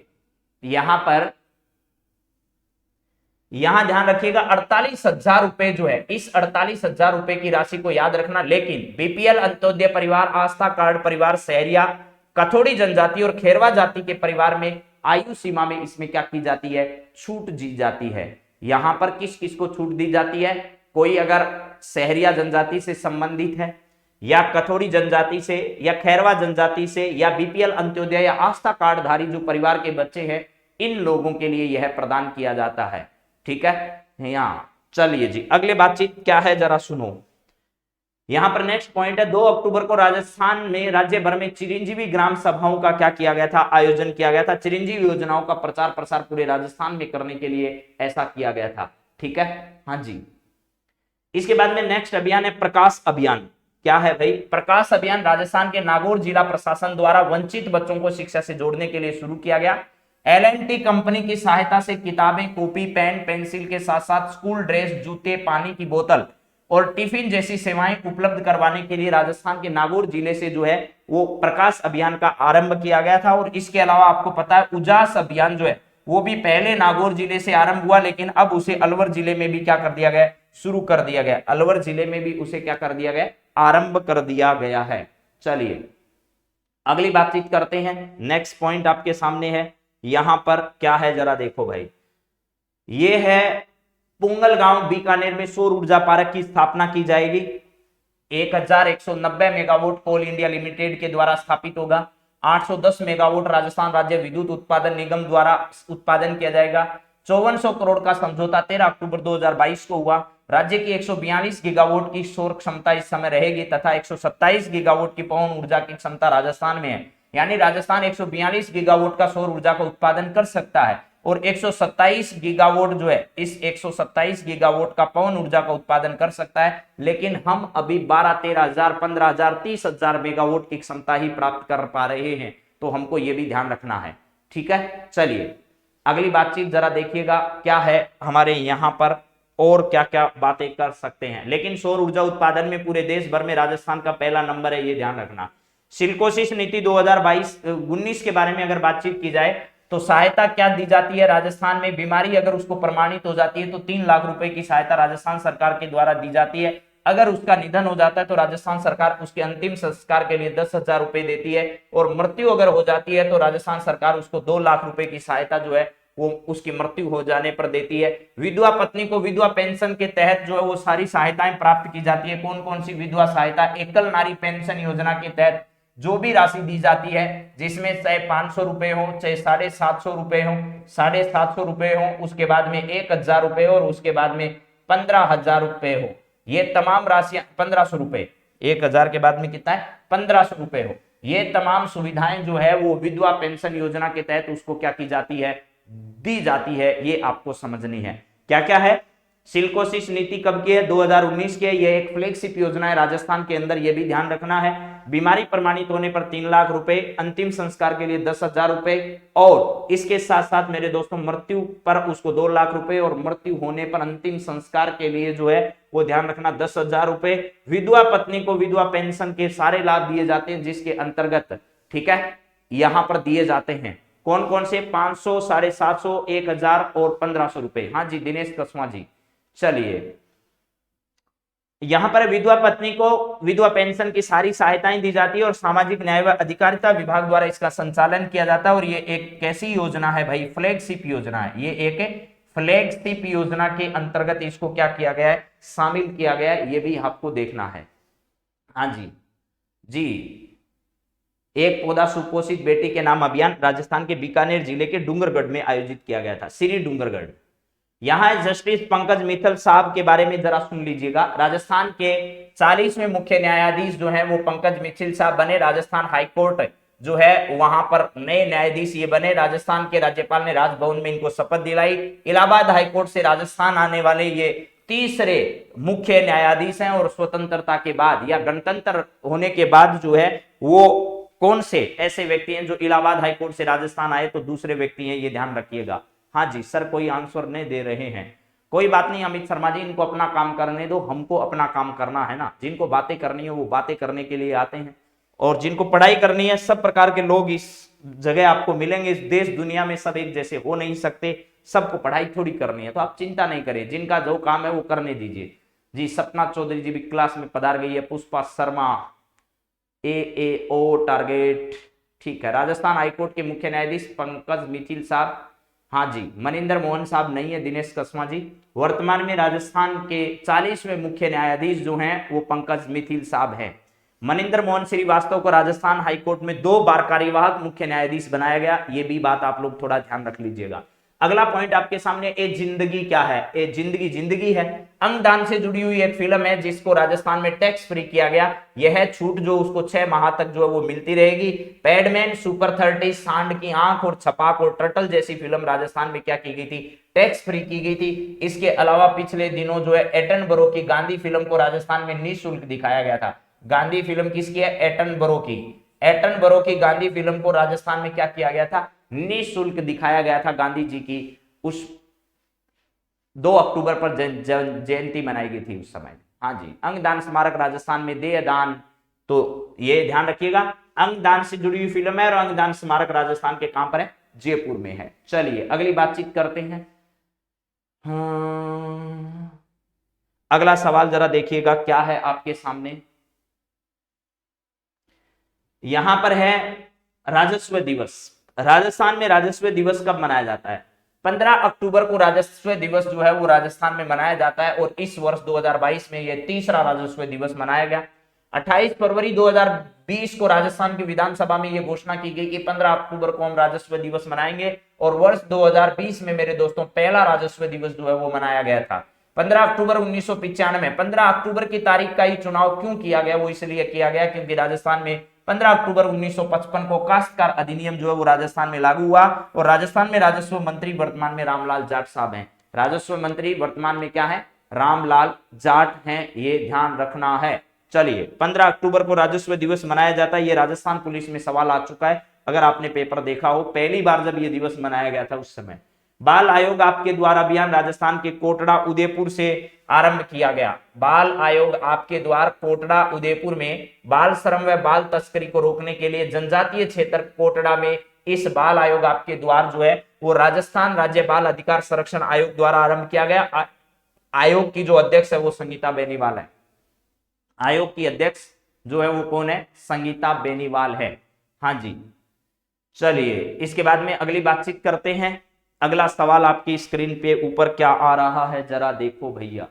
यहां ध्यान रखिएगा 48,000 रुपए जो है, इस 48,000 रुपए की राशि को याद रखना, लेकिन बीपीएल अंत्योदय परिवार, आस्था कार्ड परिवार, शहरिया, कथोड़ी जनजाति और खेरवा जाति के परिवार में आयु सीमा में इसमें क्या की जाती है, छूट दी जाती है। यहां पर किस किस को छूट दी जाती है, कोई अगर शहरिया जनजाति से संबंधित है या कथोड़ी जनजाति से या खैरवा जनजाति से या बीपीएल अंत्योदय या आस्था कार्ड धारी जो परिवार के बच्चे हैं, इन लोगों के लिए यह प्रदान किया जाता है। ठीक है, यहाँ चलिए जी अगले बातचीत क्या है जरा सुनो। यहां पर नेक्स्ट पॉइंट है 2 अक्टूबर को राजस्थान में राज्य भर में चिरंजीवी ग्राम सभाओं का क्या किया गया था, आयोजन किया गया था। चिरंजीवी योजनाओं का प्रचार प्रसार पूरे राजस्थान में करने के लिए ऐसा किया गया था। ठीक है, हाँ जी। इसके बाद में नेक्स्ट अभियान है प्रकाश अभियान। क्या है भाई, प्रकाश अभियान राजस्थान के नागौर जिला प्रशासन द्वारा वंचित बच्चों को शिक्षा से जोड़ने के लिए शुरू किया गया। L&T कंपनी की सहायता से किताबें, कॉपी, पेन, पेंसिल के साथ साथ स्कूल ड्रेस, जूते, पानी की बोतल और टिफिन जैसी सेवाएं उपलब्ध करवाने के लिए राजस्थान के नागौर जिले से जो है वो प्रकाश अभियान का आरंभ किया गया था। और इसके अलावा आपको पता है उजास अभियान जो है वो भी पहले नागौर जिले से आरंभ हुआ, लेकिन अब उसे अलवर जिले में भी क्या कर दिया गया, शुरू कर दिया गया। अलवर जिले में भी उसे क्या कर दिया गया, आरंभ कर दिया गया है। चलिए अगली बातचीत करते हैं। नेक्स्ट पॉइंट आपके सामने है, यहां पर क्या है जरा देखो भाई, ये है पुंगल गांव बीकानेर में सौर ऊर्जा पार्क की स्थापना की जाएगी। 1190 मेगावाट कोल इंडिया लिमिटेड के द्वारा स्थापित होगा। 810 मेगावाट राजस्थान राज्य विद्युत उत्पादन निगम द्वारा उत्पादन किया जाएगा। 5400 करोड़ का समझौता 13 अक्टूबर 2022 को हुआ। राज्य की 142 गीगावाट की सौर क्षमता इस समय रहेगी तथा 127 गीगावाट की पवन ऊर्जा की क्षमता राजस्थान में है, यानी राजस्थान 142 गीगावाट का सौर ऊर्जा का उत्पादन कर सकता है और 127 गीगावाट जो है, इस 127 गीगावाट का पवन ऊर्जा का उत्पादन कर सकता है। लेकिन हम अभी 12-13,000, 15,000, 30,000 मेगावाट की क्षमता ही प्राप्त कर पा रहे हैं, तो हमको ये भी ध्यान रखना है। ठीक है, चलिए अगली बातचीत जरा देखिएगा क्या है हमारे यहाँ पर और क्या क्या बातें कर सकते हैं। लेकिन सौर ऊर्जा उत्पादन में पूरे देश भर में राजस्थान का पहला नंबर है, ये ध्यान रखना। सिल्कोसिस नीति 2022-19 के बारे में अगर बातचीत की जाए तो सहायता क्या दी जाती है राजस्थान में, बीमारी अगर उसको प्रमाणित हो जाती है तो 3 लाख रुपए की सहायता राजस्थान सरकार के द्वारा दी जाती है। अगर उसका निधन हो जाता है तो राजस्थान सरकार उसके अंतिम संस्कार के लिए 10,000 रुपए देती है, और मृत्यु अगर हो जाती है तो राजस्थान सरकार उसको 2 लाख रुपए की सहायता जो है वो उसकी मृत्यु हो जाने पर देती है। विधवा पत्नी को विधवा पेंशन के तहत जो है वो सारी सहायताएं प्राप्त की जाती है। कौन कौन सी विधवा सहायता, एकल नारी पेंशन योजना के तहत जो भी राशि दी जाती है, जिसमें चाहे 500 रुपए हो, चाहे 750 रुपए हो, 750 रुपए हो, उसके बाद में 1,000 रुपए हो, और उसके बाद में 15,000 रुपए हो, ये तमाम राशियां 1,500 रुपए, 1,000 के बाद में कितना है 1,500 रुपए हो, ये तमाम सुविधाएं जो है वो विधवा पेंशन योजना के तहत उसको क्या की जाती है, दी जाती है। ये आपको समझनी है। क्या क्या है, सिल्कोसिस नीति कब की है, 2019 की है। ये एक फ्लैगशिप योजना है राजस्थान के अंदर, ये भी ध्यान रखना है। बीमारी प्रमाणित होने पर 3 लाख रुपए, अंतिम संस्कार के लिए 10,000 रुपए, और इसके साथ साथ मेरे दोस्तों मृत्यु पर उसको 2 लाख रुपए, और मृत्यु होने पर अंतिम संस्कार के लिए जो है वो ध्यान रखना 10,000 रुपए। विधवा पत्नी को विधवा पेंशन के सारे लाभ दिए जाते हैं, जिसके अंतर्गत ठीक है यहां पर दिए जाते हैं कौन कौन से, 500, 750, 1,000 और 1,500 रुपए। हाँ जी दिनेश कसवा जी, चलिए यहां पर विधवा पत्नी को विधवा पेंशन की सारी सहायताएं दी जाती है, और सामाजिक न्याय व अधिकारिता विभाग द्वारा इसका संचालन किया जाता है। और ये एक कैसी योजना है भाई, फ्लैगशिप योजना है। ये एक फ्लैगशिप योजना के अंतर्गत इसको क्या किया गया है, शामिल किया गया है, ये भी आपको देखना है। हाँ जी जी, एक पौधा सुपोषित बेटी के नाम अभियान राजस्थान के बीकानेर जिले के डूंगरगढ़ में आयोजित किया गया था, श्री डूंगरगढ़। यहां जस्टिस पंकज मित्तल साहब के बारे में जरा सुन लीजिएगा। राजस्थान के 40वें मुख्य न्यायाधीश जो है वो पंकज मित्तल साहब बने। राजस्थान हाईकोर्ट जो है वहां पर नए न्यायाधीश ये बने। राजस्थान के राज्यपाल ने राजभवन में इनको शपथ दिलाई। इलाहाबाद हाईकोर्ट से राजस्थान आने वाले ये तीसरे मुख्य न्यायाधीश हैं, और स्वतंत्रता के बाद या गणतंत्र होने के बाद जो है वो कौन से ऐसे व्यक्ति हैं जो इलाहाबाद हाईकोर्ट से राजस्थान आए, तो दूसरे व्यक्ति हैं, ये ध्यान रखिएगा। हाँ जी सर कोई आंसर नहीं दे रहे हैं, कोई बात नहीं अमित शर्मा जी, इनको अपना काम करने दो, हमको अपना काम करना है ना। जिनको बातें करनी है वो बातें करने के लिए आते हैं, और जिनको पढ़ाई करनी है, सब प्रकार के लोग इस जगह आपको मिलेंगे। इस देश दुनिया में सब एक जैसे हो नहीं सकते, सबको पढ़ाई थोड़ी करनी है, तो आप चिंता नहीं करें, जिनका जो काम है वो करने दीजिए। जी सपना चौधरी जी भी क्लास में पधार गई है। पुष्पा शर्मा AAO टारगेट, ठीक है। राजस्थान हाईकोर्ट के मुख्य न्यायाधीश पंकज मित्तल साहब, हाँ जी। मनिंदर मोहन साहब नहीं है, दिनेश कसवा जी। वर्तमान में राजस्थान के 40वें मुख्य न्यायाधीश जो हैं वो पंकज मित्तल साहब हैं। मनिंदर मोहन श्रीवास्तव को राजस्थान हाईकोर्ट में 2 बार कार्यवाहक मुख्य न्यायाधीश बनाया गया, ये भी बात आप लोग थोड़ा ध्यान रख लीजिएगा। अगला पॉइंट आपके सामने, ए जिंदगी क्या है, ए जिंदगी जिंदगी है। अंगदान से जुड़ी हुई एक फिल्म है जिसको राजस्थान में टैक्स फ्री किया गया। यह है छूट जो उसको 6 माह तक जो है वो मिलती रहेगी। पैडमैन, सुपर 30, सांड की आंख और छपाक और टर्टल जैसी फिल्म राजस्थान में क्या की गई थी, टैक्स फ्री की गई थी। इसके अलावा पिछले दिनों जो है एटनबरो की गांधी फिल्म को राजस्थान में निःशुल्क दिखाया गया था। गांधी फिल्म किसकी है, एटनबरो की। एटनबरो की गांधी फिल्म को राजस्थान में क्या किया गया था, निःशुल्क दिखाया गया था। गांधी जी की उस 2 अक्टूबर पर जयंती मनाई गई थी उस समय। हाँ जी, अंगदान स्मारक राजस्थान में देह दान, तो ये ध्यान रखिएगा, अंगदान से जुड़ी हुई फिल्म है, और अंगदान स्मारक राजस्थान के कहां पर है, जयपुर में है। चलिए अगली बातचीत करते हैं। अगला सवाल जरा देखिएगा क्या है आपके सामने। यहां पर है राजस्व दिवस। राजस्थान में राजस्व दिवस कब मनाया जाता है, 15 अक्टूबर को राजस्व दिवस जो है वो राजस्थान में मनाया जाता है, और इस वर्ष 2022 में यह तीसरा राजस्व दिवस मनाया गया। 28 फरवरी 2020 को राजस्थान की विधानसभा में यह घोषणा की गई कि 15 अक्टूबर को हम राजस्व दिवस मनाएंगे, और वर्ष 2020 में मेरे दोस्तों पहला राजस्व दिवस जो है वो मनाया गया था 15 अक्टूबर 1995। 15 अक्टूबर की तारीख का ही चुनाव क्यों किया गया, वो इसलिए किया गया क्योंकि राजस्थान में 15 अक्टूबर 1955 को काश्तकार अधिनियम जो है वो राजस्थान में लागू हुआ, और राजस्थान में राजस्व मंत्री वर्तमान में रामलाल जाट साहब हैं। राजस्व मंत्री वर्तमान में क्या है, रामलाल जाट हैं, ये ध्यान रखना है। चलिए 15 अक्टूबर को राजस्व दिवस मनाया जाता है। ये राजस्थान पुलिस में सवाल आ चुका है, अगर आपने पेपर देखा हो, पहली बार जब ये दिवस मनाया गया था उस समय बाल आयोग आपके द्वारा अभियान राजस्थान के कोटड़ा उदयपुर से आरंभ किया गया। बाल आयोग आपके द्वारा कोटड़ा उदयपुर में बाल श्रम व बाल तस्करी को रोकने के लिए जनजातीय क्षेत्र कोटड़ा में इस बाल आयोग आपके द्वारा जो है वो राजस्थान राज्य बाल अधिकार संरक्षण आयोग द्वारा आरंभ किया गया। आयोग की जो अध्यक्ष है वो संगीता बेनीवाल है। आयोग की अध्यक्ष जो है वो कौन है? संगीता बेनीवाल है। हाँ जी, चलिए इसके बाद में अगली बातचीत करते हैं। अगला सवाल आपकी स्क्रीन पे ऊपर क्या आ रहा है जरा देखो भैया।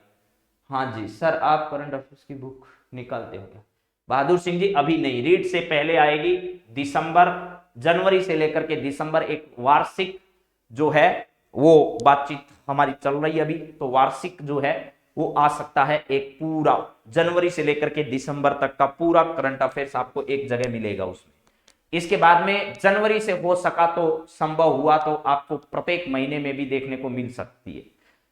हाँ जी सर, आप करंट अफेयर्स की बुक निकालते हो क्या? बहादुर सिंह जी अभी नहीं, रीड से पहले आएगी। दिसंबर, जनवरी से लेकर के दिसंबर एक वार्षिक जो है वो बातचीत हमारी चल रही है अभी, तो वार्षिक जो है वो आ सकता है। एक पूरा जनवरी से लेकर के दिसंबर तक का पूरा करंट अफेयर्स आपको एक जगह मिलेगा उसमें। इसके बाद में जनवरी से हो सका तो, संभव हुआ तो आपको प्रत्येक महीने में भी देखने को मिल सकती है।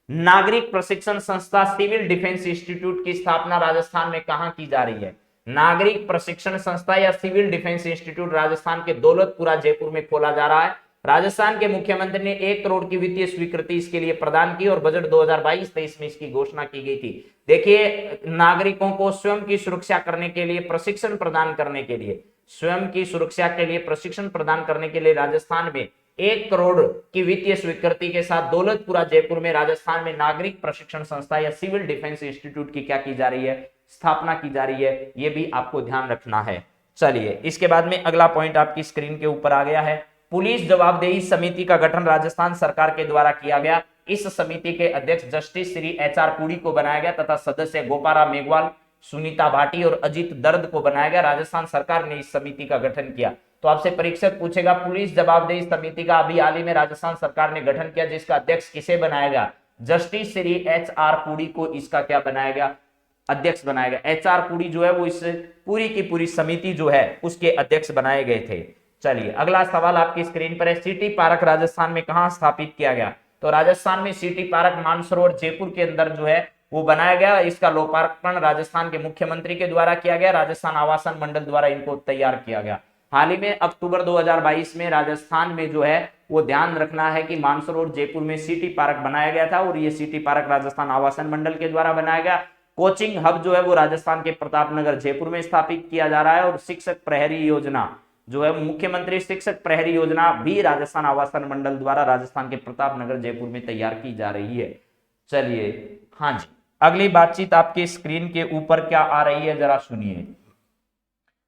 नागरिक प्रशिक्षण संस्था सिविल डिफेंस इंस्टीट्यूट की स्थापना राजस्थान में कहां की जा रही है? नागरिक प्रशिक्षण संस्था या सिविल डिफेंस इंस्टीट्यूट राजस्थान के दौलतपुरा जयपुर में खोला जा रहा है। राजस्थान के मुख्यमंत्री ने 1 करोड़ की वित्तीय स्वीकृति इसके लिए प्रदान की और बजट 2022-23 में इसकी घोषणा की गई थी। देखिए, नागरिकों को स्वयं की सुरक्षा करने के लिए प्रशिक्षण प्रदान करने के लिए, स्वयं की सुरक्षा के लिए प्रशिक्षण प्रदान करने के लिए राजस्थान में 1 करोड़ की वित्तीय स्वीकृति के साथ दौलतपुरा जयपुर में राजस्थान में नागरिक प्रशिक्षण संस्था या सिविल डिफेंस इंस्टीट्यूट की क्या की जा रही है? स्थापना की जा रही है। यह भी आपको ध्यान रखना है। चलिए इसके बाद में अगला पॉइंट आपकी स्क्रीन के ऊपर आ गया है। पुलिस जवाबदेही समिति का गठन राजस्थान सरकार के द्वारा किया गया। इस समिति के अध्यक्ष जस्टिस श्री HR पुरी को बनाया गया तथा सदस्य गोपाराम मेघवाल, सुनीता भाटी और अजीत दर्द को बनाया गया। राजस्थान सरकार ने इस समिति का गठन किया। तो आपसे परीक्षक पूछेगा, पुलिस जवाबदेही समिति का अभी हाल ही में राजस्थान सरकार ने गठन किया, जिसका अध्यक्ष किसे बनाया गया? जस्टिस श्री HR पुरी को इसका क्या बनाया गया? अध्यक्ष बनाया गया। HR पुरी जो है वो इस पूरी की पूरी समिति जो है उसके अध्यक्ष बनाए गए थे। चलिए अगला सवाल आपकी स्क्रीन पर है। सिटी पार्क राजस्थान में कहां स्थापित किया गया? तो राजस्थान में सिटी पार्क मानसरोवर जयपुर के अंदर जो है वो बनाया गया। इसका लोकार्पण राजस्थान के मुख्यमंत्री के द्वारा किया गया। राजस्थान आवासन मंडल द्वारा इनको तैयार किया गया। हाल ही में अक्टूबर 2022 में राजस्थान में जो है वो ध्यान रखना है कि मानसरोवर जयपुर में सिटी पार्क बनाया गया था और ये सिटी पार्क राजस्थान आवासन मंडल के द्वारा बनाया गया। कोचिंग हब जो है वो राजस्थान के प्रतापनगर जयपुर में स्थापित किया जा रहा है और शिक्षक प्रहरी योजना जो है मुख्यमंत्री शिक्षक प्रहरी योजना भी राजस्थान आवासन मंडल द्वारा राजस्थान के प्रतापनगर जयपुर में तैयार की जा रही है। चलिए हाँ जी, अगली बातचीत आपकी स्क्रीन के ऊपर क्या आ रही है जरा सुनिए।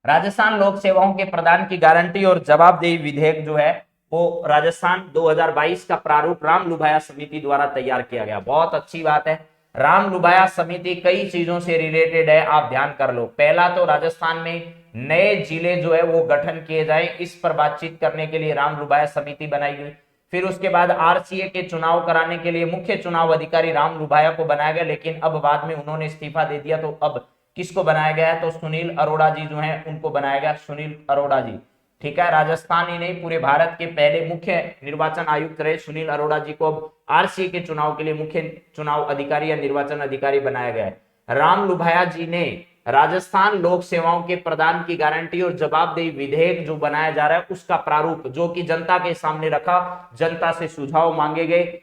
राजस्थान लोक सेवाओं के प्रदान की गारंटी और जवाबदेही विधेयक जो है वो राजस्थान 2022 का प्रारूप राम लुभाया समिति द्वारा तैयार किया गया। बहुत अच्छी बात है। राम लुभाया समिति कई चीजों से रिलेटेड है, आप ध्यान कर लो। पहला तो राजस्थान में नए जिले जो है वो गठन किए जाए, इस पर बातचीत करने के लिए राम लुभाया समिति बनाई गई। फिर उसके बाद RCA के चुनाव कराने के लिए मुख्य चुनाव अधिकारी राम लुभाया को बनाया गया, लेकिन अब बाद में उन्होंने इस्तीफा दे दिया। तो अब किसको बनाया गया है? तो सुनील अरोड़ा जी जो है उनको बनाया गया, सुनील अरोड़ा जी। ठीक है, राजस्थान ही नहीं पूरे भारत के पहले मुख्य निर्वाचन आयुक्त रहे सुनील अरोड़ा जी को अब RCA के चुनाव के लिए मुख्य चुनाव अधिकारी या निर्वाचन अधिकारी बनाया गया है। राम लुभाया जी ने राजस्थान लोक सेवाओं के प्रदान की गारंटी और जवाबदेही विधेयक जो बनाया जा रहा है उसका प्रारूप जो कि जनता के सामने रखा, जनता से सुझाव मांगे गए।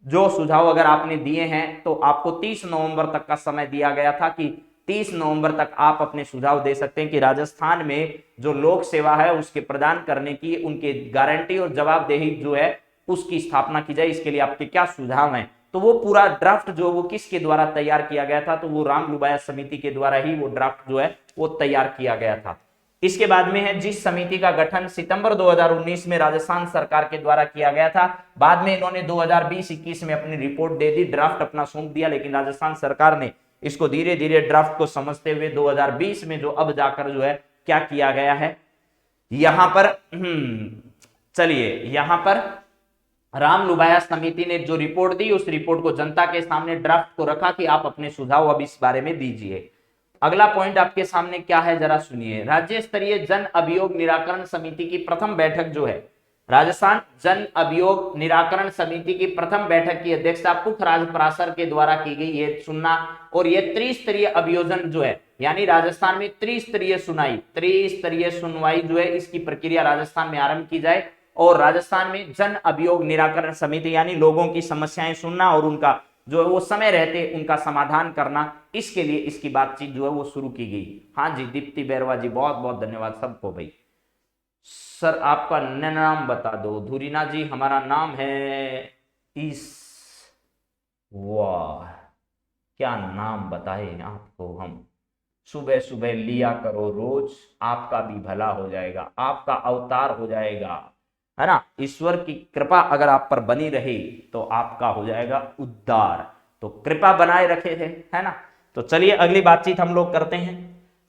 जो सुझाव अगर आपने दिए हैं तो आपको 30 नवंबर तक का समय दिया गया था कि 30 नवंबर तक आप अपने सुझाव दे सकते हैं कि राजस्थान में जो लोक सेवा है उसके प्रदान करने की उनके गारंटी और जवाबदेही जो है उसकी स्थापना की जाए। इसके लिए आपके क्या सुझाव हैं? तो वो पूरा ड्राफ्ट जो वो किसके द्वारा तैयार किया गया था? तो वो राम लुभाया समिति के द्वारा ही वो ड्राफ्ट जो है वो तैयार किया गया था। इसके बाद में है जिस समिति का गठन सितंबर 2019 में राजस्थान सरकार के द्वारा किया गया था। बाद में इन्होंने 2020-21 में अपनी रिपोर्ट दे दी, ड्राफ्ट अपना सौंप दिया, लेकिन राजस्थान सरकार ने इसको धीरे धीरे ड्राफ्ट को समझते हुए 2020 में जो अब जाकर जो है क्या किया गया है यहां पर चलिए यहां पर राम लुभाया समिति ने जो रिपोर्ट दी उस रिपोर्ट को जनता के सामने ड्राफ्ट को रखा कि आप अपने सुझाव अब इस बारे में दीजिए। अगला पॉइंट आपके सामने क्या है जरा सुनिए। राज्य स्तरीय जन अभियोग निराकरण समिति की प्रथम बैठक जो है राजस्थान जन अभियोग निराकरण समिति की प्रथम बैठक की अध्यक्षता पुखराज पराशर के द्वारा की गई। ये सुनना और ये त्रिस्तरीय अभियोजन जो है यानी राजस्थान में त्रिस्तरीय सुनवाई जो है इसकी प्रक्रिया राजस्थान में आरंभ की जाए और राजस्थान में जन अभियोग निराकरण समिति यानी लोगों की समस्याएं सुनना और उनका जो है वो समय रहते उनका समाधान करना, इसके लिए इसकी बातचीत जो है वो शुरू की गई। हाँ जी दीप्ति बैरवा जी, बहुत बहुत धन्यवाद सबको भाई। सर आपका नाम बता दो। धुरीना जी हमारा नाम है इस, वाह क्या नाम बताए आपको हम। सुबह सुबह लिया करो रोज, आपका भी भला हो जाएगा, आपका अवतार हो जाएगा, है ना। ईश्वर की कृपा अगर आप पर बनी रही तो आपका हो जाएगा उद्धार। तो कृपा बनाए रखे थे, है ना। तो चलिए अगली बातचीत हम लोग करते हैं।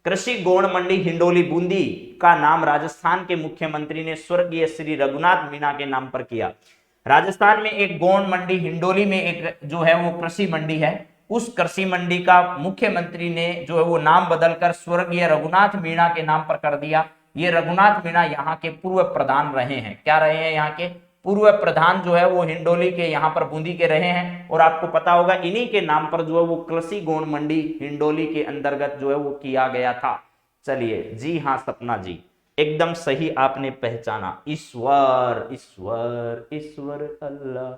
कृषि गौण मंडी हिंडोली बूंदी का नाम राजस्थान के मुख्यमंत्री ने स्वर्गीय श्री रघुनाथ मीणा के नाम पर किया। राजस्थान में एक गौण मंडी हिंडोली में एक जो है वो कृषि मंडी है, उस कृषि मंडी का मुख्यमंत्री ने जो है वो नाम बदलकर स्वर्गीय रघुनाथ मीणा के नाम पर कर दिया। ये रघुनाथ मीणा यहाँ के पूर्व प्रधान रहे हैं। क्या रहे हैं? यहाँ के पूर्व प्रधान जो है वो हिंडोली के यहाँ पर बूंदी के रहे हैं। और आपको पता होगा इन्हीं के नाम पर जो है वो कृषि गौण मंडी हिंडोली के अंतर्गत जो है वो किया गया था। चलिए जी हाँ सपना जी, एकदम सही आपने पहचाना। ईश्वर ईश्वर ईश्वर अल्लाह।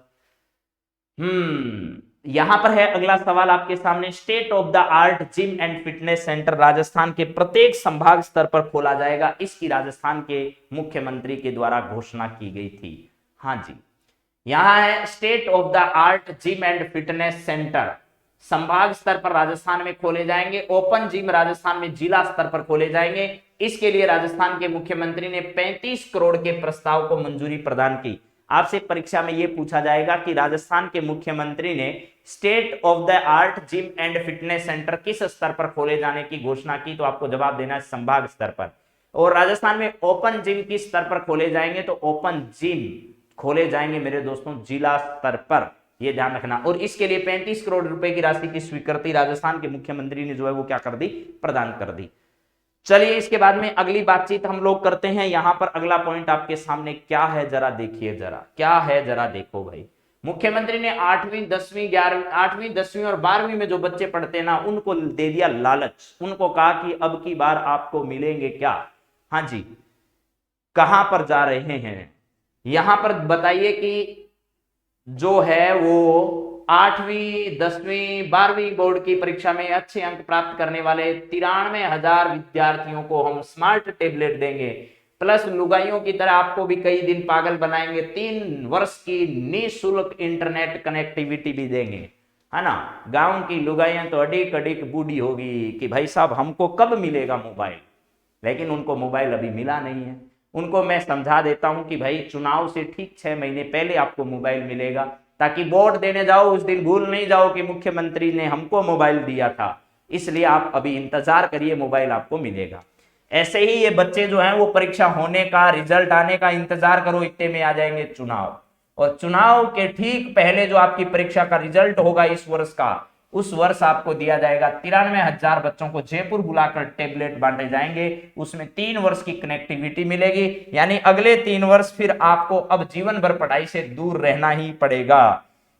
यहां पर है अगला सवाल आपके सामने। State of the art gym and fitness centre Rajasthan के प्रत्येक संभाग स्तर पर खोला जाएगा, इसकी राजस्थान के मुख्यमंत्री के द्वारा घोषणा की गई थी। हाँ जी, यहां है state of the art gym and fitness centre, संभाग स्तर पर राजस्थान में खोले जाएंगे। ओपन जिम राजस्थान में जिला स्तर पर खोले जाएंगे। इसके लिए राजस्थान के मुख्यमंत्री ने 35 करोड़ के प्रस्ताव को मंजूरी प्रदान की। आपसे परीक्षा में यह पूछा जाएगा कि राजस्थान के मुख्यमंत्री ने state of the art gym and fitness centre किस स्तर पर खोले जाने की घोषणा की, तो आपको जवाब देना है संभाग स्तर पर। और राजस्थान में ओपन जिम किस स्तर पर खोले जाएंगे, तो ओपन जिम खोले जाएंगे मेरे दोस्तों जिला स्तर पर, यह ध्यान रखना। और इसके लिए 35 करोड़ रुपए की राशि की स्वीकृति राजस्थान के मुख्यमंत्री ने जो है वो क्या कर दी, प्रदान कर दी। चलिए इसके बाद में अगली बातचीत हम लोग करते हैं। यहां पर अगला पॉइंट आपके सामने क्या है जरा देखिए, जरा क्या है जरा देखो भाई। मुख्यमंत्री ने 8वीं 10वीं 11वीं 8वीं 10वीं और 12वीं में जो बच्चे पढ़ते ना उनको दे दिया लालच। उनको कहा कि अब की बार आपको मिलेंगे क्या। हाँ जी, कहां पर जा रहे हैं यहां पर बताइए कि जो है वो 8वीं 10वीं 12वीं बोर्ड की परीक्षा में अच्छे अंक प्राप्त करने वाले 93,000 विद्यार्थियों को हम स्मार्ट टेबलेट देंगे, प्लस लुगाइयों की तरह आपको भी कई दिन पागल बनाएंगे। 3 वर्ष की निःशुल्क इंटरनेट कनेक्टिविटी भी देंगे, है ना। गांव की लुगाइयां तो अडिक अडिक बूढ़ी होगी कि भाई साहब हमको कब मिलेगा मोबाइल, लेकिन उनको मोबाइल अभी मिला नहीं है। उनको मैं समझा देता हूं कि भाई चुनाव से ठीक 6 महीने पहले आपको मोबाइल मिलेगा, ताकि वोट देने जाओ उस दिन भूल नहीं जाओ कि मुख्यमंत्री ने हमको मोबाइल दिया था, इसलिए आप अभी इंतजार करिए, मोबाइल आपको मिलेगा। ऐसे ही ये बच्चे जो हैं वो परीक्षा होने का, रिजल्ट आने का इंतजार करो, इतने में आ जाएंगे चुनाव। और चुनाव के ठीक पहले जो आपकी परीक्षा का रिजल्ट होगा इस वर्ष का, उस वर्ष आपको दिया जाएगा 93,000 बच्चों को जयपुर बुलाकर टेबलेट बांटे जाएंगे। उसमें 3 वर्ष की कनेक्टिविटी मिलेगी, यानी अगले 3 वर्ष फिर आपको अब जीवन भर पढ़ाई से दूर रहना ही पड़ेगा,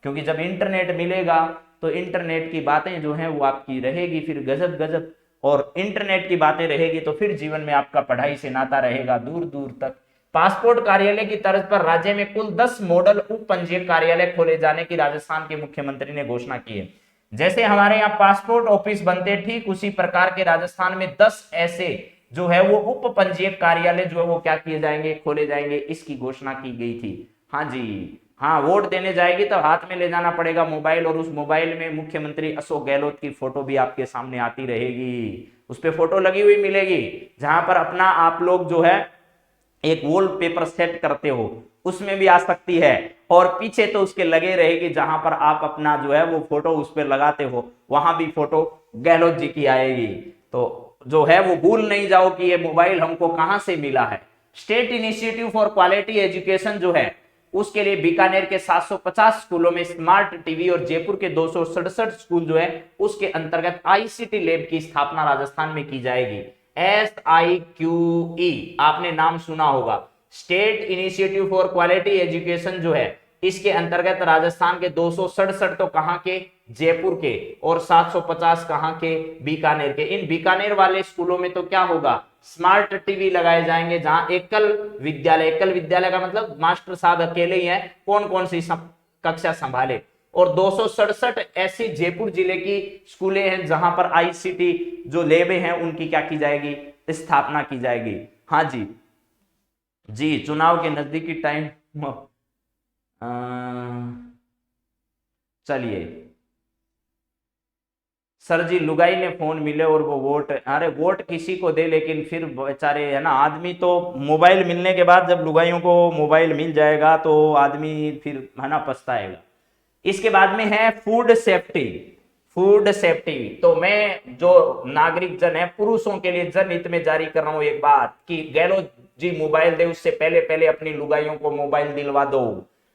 क्योंकि जब इंटरनेट मिलेगा तो इंटरनेट की बातें जो हैं वो आपकी रहेगी फिर गजब गजब, और इंटरनेट की बातें रहेगी तो फिर जीवन में आपका पढ़ाई से नाता रहेगा दूर दूर तक। पासपोर्ट कार्यालय की तर्ज पर राज्य में कुल 10 मॉडल उप पंजीयक कार्यालय खोले जाने की राजस्थान के मुख्यमंत्री ने घोषणा की है। जैसे हमारे यहाँ पासपोर्ट ऑफिस बनते ठीक उसी प्रकार के राजस्थान में 10 ऐसे जो है वो उप पंजीयक कार्यालय जो है वो क्या किए जाएंगे, खोले जाएंगे, इसकी घोषणा की गई थी। हाँ जी हाँ, वोट देने जाएगी तो हाथ में ले जाना पड़ेगा मोबाइल, और उस मोबाइल में मुख्यमंत्री अशोक गहलोत की फोटो भी आपके सामने आती रहेगी, उस पर फोटो लगी हुई मिलेगी, जहां पर अपना आप लोग जो है एक वॉलपेपर सेट करते हो उसमें भी आ सकती है, और पीछे तो उसके लगे रहेगी जहां पर आप अपना जो है वो फोटो उस पर लगाते हो, वहां भी फोटो गहलोत जी की आएगी। तो जो है वो भूल नहीं जाओ कि ये मोबाइल हमको कहां से मिला है। State initiative for quality education जो है उसके लिए बीकानेर के 750 स्कूलों में स्मार्ट टीवी और जयपुर के 267 स्कूल जो है उसके अंतर्गत आईसीटी लैब की स्थापना राजस्थान में की जाएगी। SIQE आपने नाम सुना होगा, state initiative for quality education जो है इसके अंतर्गत राजस्थान के 267 तो कहां के जयपुर के और 750 कहां के, बीकानेर के। इन बीकानेर वाले स्कूलों में तो क्या होगा, स्मार्ट टीवी लगाए जाएंगे, जहां एकल विद्यालय का मतलब मास्टर साहब अकेले ही हैं, कौन कौन सी कक्षा संभाले। और 267 ऐसी जयपुर जिले की स्कूलें हैं जहां पर आईसीटी जो लैबें हैं उनकी क्या की जाएगी, स्थापना की जाएगी। हाँ जी जी, चुनाव के नजदीकी टाइम, चलिए सर जी लुगाई ने फोन मिले और वो वोट, अरे वोट किसी को दे लेकिन फिर बेचारे है ना, आदमी तो मोबाइल मिलने के बाद जब लुगाइयों को मोबाइल मिल जाएगा तो आदमी फिर है ना पछताएगा। इसके बाद में है फूड सेफ्टी। फूड सेफ्टी तो मैं जो नागरिक जन है, पुरुषों के लिए जनहित में जारी कर रहा हूं एक बात कि गहलोत जी मोबाइल दे उससे पहले पहले अपनी लुगाइयों को मोबाइल दिलवा दो,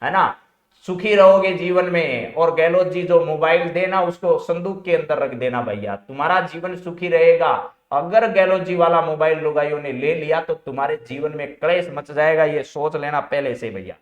है ना, सुखी रहोगे जीवन में। और गहलोत जी जो मोबाइल देना उसको संदूक के अंदर रख देना भैया, तुम्हारा जीवन सुखी रहेगा। अगर गहलोत जी वाला मोबाइल लुगाइयों ने ले लिया तो तुम्हारे जीवन में क्लेश मच जाएगा, ये सोच लेना पहले से भैया।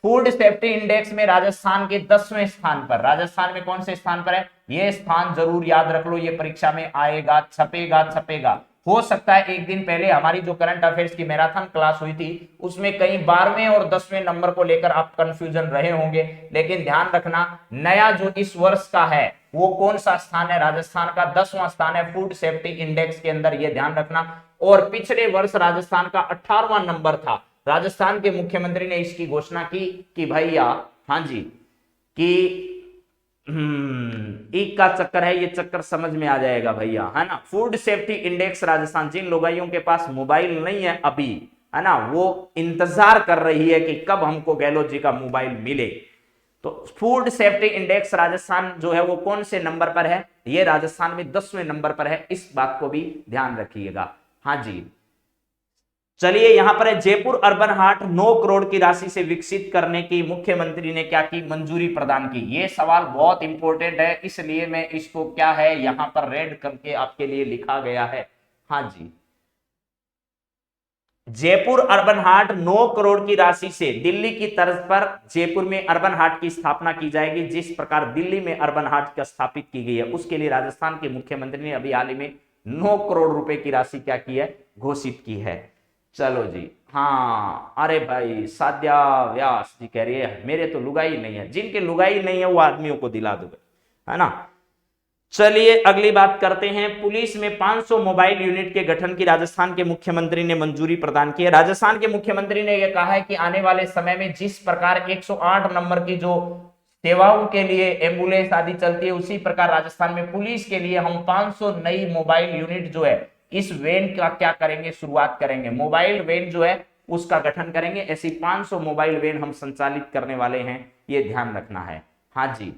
फूड सेफ्टी इंडेक्स में राजस्थान के 10वें स्थान पर, राजस्थान में कौन से स्थान पर है, ये स्थान जरूर याद रख लो, ये परीक्षा में आएगा, छपेगा। हो सकता है एक दिन पहले हमारी जो करंट अफेयर्स की मैराथन क्लास हुई थी उसमें कहीं 12वें और 10वें नंबर को लेकर आप कंफ्यूजन रहे होंगे, लेकिन ध्यान रखना नया जो इस वर्ष का है वो कौन सा स्थान है, राजस्थान का 10वां स्थान है फूड सेफ्टी इंडेक्स के अंदर, ये ध्यान रखना। और पिछले वर्ष राजस्थान का 18वां नंबर था। राजस्थान के मुख्यमंत्री ने इसकी घोषणा की कि भैया, हाँ जी, कि एक का चक्कर है, ये चक्कर समझ में आ जाएगा भैया, है ना। फूड सेफ्टी इंडेक्स राजस्थान, जिन लोगों के पास मोबाइल नहीं है अभी, है ना, वो इंतजार कर रही है कि कब हमको गहलोत जी का मोबाइल मिले। तो फूड सेफ्टी इंडेक्स राजस्थान जो है वो कौन से नंबर पर है, ये राजस्थान में 10वें नंबर पर है, इस बात को भी ध्यान रखिएगा। हाँ जी, चलिए यहां पर है जयपुर अर्बन हाट 9 करोड़ की राशि से विकसित करने की मुख्यमंत्री ने क्या की, मंजूरी प्रदान की। ये सवाल बहुत इंपॉर्टेंट है, इसलिए मैं इसको क्या है यहां पर रेड करके आपके लिए लिखा गया है। हाँ जी, जयपुर अर्बन हाट 9 करोड़ की राशि से दिल्ली की तर्ज पर जयपुर में अर्बन हाट की स्थापना की जाएगी। जिस प्रकार दिल्ली में अर्बन हाट का स्थापित की गई है उसके लिए राजस्थान के मुख्यमंत्री ने अभी हाल ही में 9 करोड़ रुपए की राशि क्या की है, घोषित की है। चलो जी, हाँ, अरे भाई साध्या व्यास जी कह रही है मेरे तो लुगाई नहीं है, जिनके लुगाई नहीं है वो आदमियों को दिला दो, है ना। चलिए अगली बात करते हैं, पुलिस में 500 मोबाइल यूनिट के गठन की राजस्थान के मुख्यमंत्री ने मंजूरी प्रदान की है। राजस्थान के मुख्यमंत्री ने यह कहा है कि आने वाले समय में जिस प्रकार 108 नंबर की जो सेवाओं के लिए एम्बुलेंस आदि चलती है, उसी प्रकार राजस्थान में पुलिस के लिए हम 500 नई मोबाइल यूनिट जो है इस वैन का क्या करेंगे, शुरुआत करेंगे, मोबाइल वैन जो है उसका गठन करेंगे। ऐसी 500 मोबाइल वैन हम संचालित करने वाले हैं, ये ध्यान रखना है। हाँ जी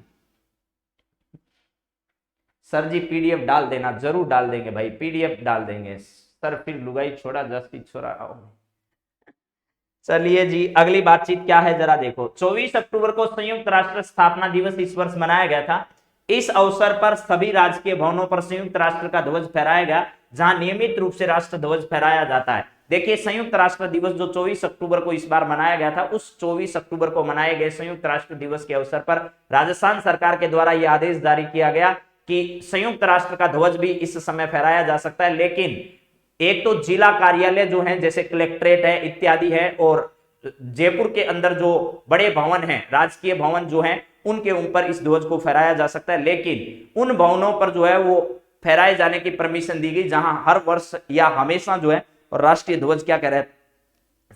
सर जी, पीडीएफ डाल देना, जरूर डाल देंगे भाई, पीडीएफ डाल देंगे सर, फिर लुगाई छोड़ा जस्ती छोड़ा। चलिए जी अगली बातचीत क्या है जरा देखो। 24 अक्टूबर को संयुक्त राष्ट्र स्थापना दिवस इस वर्ष मनाया गया था। इस अवसर पर सभी राजकीय भवनों पर संयुक्त राष्ट्र का ध्वज फहराया गया, जहां नियमित रूप से राष्ट्र ध्वज फहराया जाता है। देखिए संयुक्त राष्ट्र दिवस जो 24 अक्टूबर को इस बार मनाया गया था, उस 24 अक्टूबर को मनाए गए संयुक्त राष्ट्र दिवस के अवसर पर राजस्थान सरकार के द्वारा यह आदेश जारी किया गया कि संयुक्त राष्ट्र का ध्वज भी इस समय फहराया जा सकता है, लेकिन एक तो जिला कार्यालय जो है जैसे कलेक्ट्रेट है इत्यादि है, और जयपुर के अंदर जो बड़े भवन हैं, राजकीय भवन जो हैं, उनके ऊपर इस ध्वज को फहराया जा सकता है। लेकिन उन भवनों पर जो है वो फहराए जाने की परमिशन दी गई जहां हर वर्ष या हमेशा जो है राष्ट्रीय ध्वज क्या कह रहे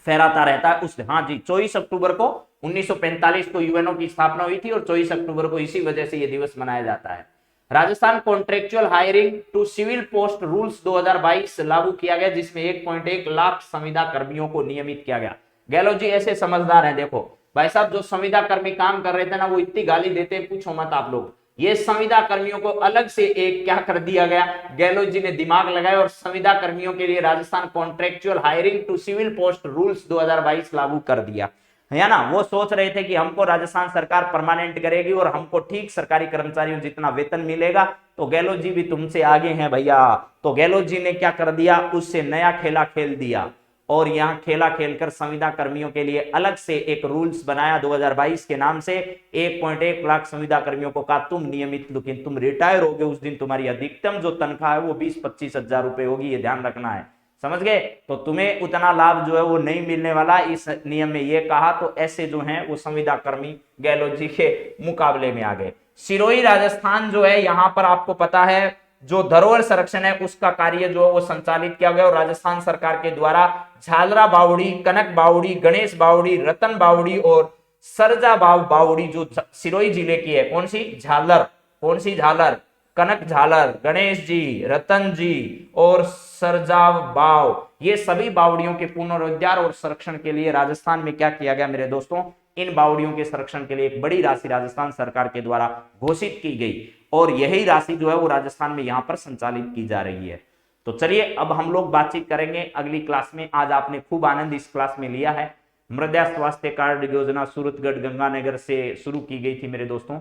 फहराता रहता है उस। हाँ जी, 24 अक्टूबर को 1945 को यूएनओ की स्थापना हुई थी और 24 अक्टूबर को इसी वजह से यह दिवस मनाया जाता है। Rajasthan contractual hiring to civil post rules 2022 लागू किया गया, जिसमें 1.1 लाख संविदा कर्मियों को नियमित किया गया। गहलोत जी ऐसे समझदार हैं, देखो भाई साहब जो संविदा कर्मी काम कर रहे थे ना, वो इतनी गाली देते हैं पूछो मत आप लोग। ये संविदा कर्मियों को अलग से एक क्या कर दिया गया, गहलोत जी ने दिमाग लगाया और संविदा कर्मियों के लिए Rajasthan contractual hiring to civil post rules 2022 लागू कर दिया, है ना। वो सोच रहे थे कि हमको राजस्थान सरकार परमानेंट करेगी और हमको ठीक सरकारी कर्मचारियों जितना वेतन मिलेगा, तो गहलोत जी भी तुमसे आगे हैं भैया। तो गहलोत जी ने क्या कर दिया, उससे नया खेला खेल दिया और यहाँ खेला खेलकर संविदा कर्मियों के लिए अलग से एक रूल्स बनाया 2022 के नाम से। 1.1 लाख संविदा कर्मियों को कहा तुम नियमित, लेकिन तुम रिटायर होगे उस दिन तुम्हारी अधिकतम जो तनख्वाह है वो 20-25 हजार रुपए होगी, ये ध्यान रखना है, समझ गए। तो तुम्हें उतना लाभ जो है वो नहीं मिलने वाला, इस नियम में ये कहा। तो ऐसे जो है वो संविदा कर्मी गहलोत जी के मुकाबले में आ गए। सिरोही राजस्थान जो है, यहां पर आपको पता है जो धरोहर संरक्षण है उसका कार्य जो है वो संचालित किया गया और राजस्थान सरकार के द्वारा झालरा बावड़ी, कनक बावड़ी, गणेश बावड़ी, रतन बावड़ी और सरजा बावड़ी जो सिरोही जिले की है, कौन सी झालर, कौन सी झालर, कनक झालर, गणेश जी, रतन जी और सरजाव बाव, ये सभी बावड़ियों के पुनरुद्धार और संरक्षण के लिए राजस्थान में क्या किया गया मेरे दोस्तों, इन बावड़ियों के संरक्षण के लिए एक बड़ी राशि राजस्थान सरकार के द्वारा घोषित की गई और यही राशि जो है वो राजस्थान में यहां पर संचालित की जा रही है। तो चलिए अब हम लोग बातचीत करेंगे अगली क्लास में। आज आपने खूब आनंद इस क्लास में लिया है। मृदा स्वास्थ्य कार्ड योजना सूरतगढ़ गंगानगर से शुरू की गई थी मेरे दोस्तों।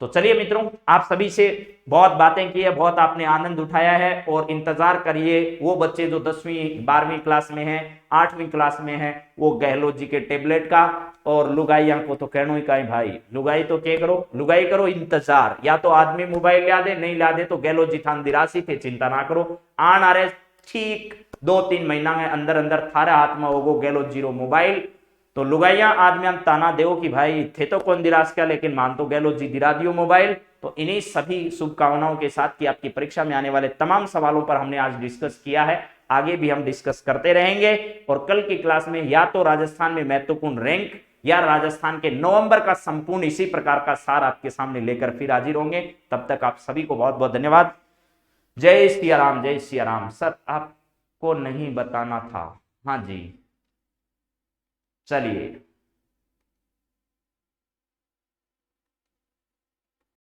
तो चलिए मित्रों, आप सभी से बहुत बातें की है, बहुत आपने आनंद उठाया है और इंतजार करिए वो बच्चे जो 10वीं 12वीं क्लास में हैं, 8वीं क्लास में हैं, वो गहलोत जी के टेबलेट का। और लुगाइया को तो कहना ही का भाई, लुगाई तो क्या करो, लुगाई करो इंतजार, या तो आदमी मोबाइल ला दे, नहीं ला दे तो गहलोत जी थान दिरासी थे, चिंता ना करो, आन आ रहे ठीक 2-3 महीना में अंदर अंदर थारे हाथ में होगो गहलोत जीरो मोबाइल। तो लुगाइया आदमी ताना देव कि भाई थे तो कौन दिरास क्या, लेकिन मान तो गहलोत जी दिरा दियो मोबाइल। तो इन्हीं सभी शुभकामनाओं के साथ कि आपकी परीक्षा में आने वाले तमाम सवालों पर हमने आज डिस्कस किया है, आगे भी हम डिस्कस करते रहेंगे। और कल की क्लास में या तो राजस्थान में महत्वपूर्ण रैंक या राजस्थान के नवंबर का संपूर्ण इसी प्रकार का सार आपके सामने लेकर फिर हाजिर होंगे। तब तक आप सभी को बहुत बहुत धन्यवाद। जय सिया राम, जय सिया राम। सर आपको नहीं बताना था, हाँ जी, चलिए।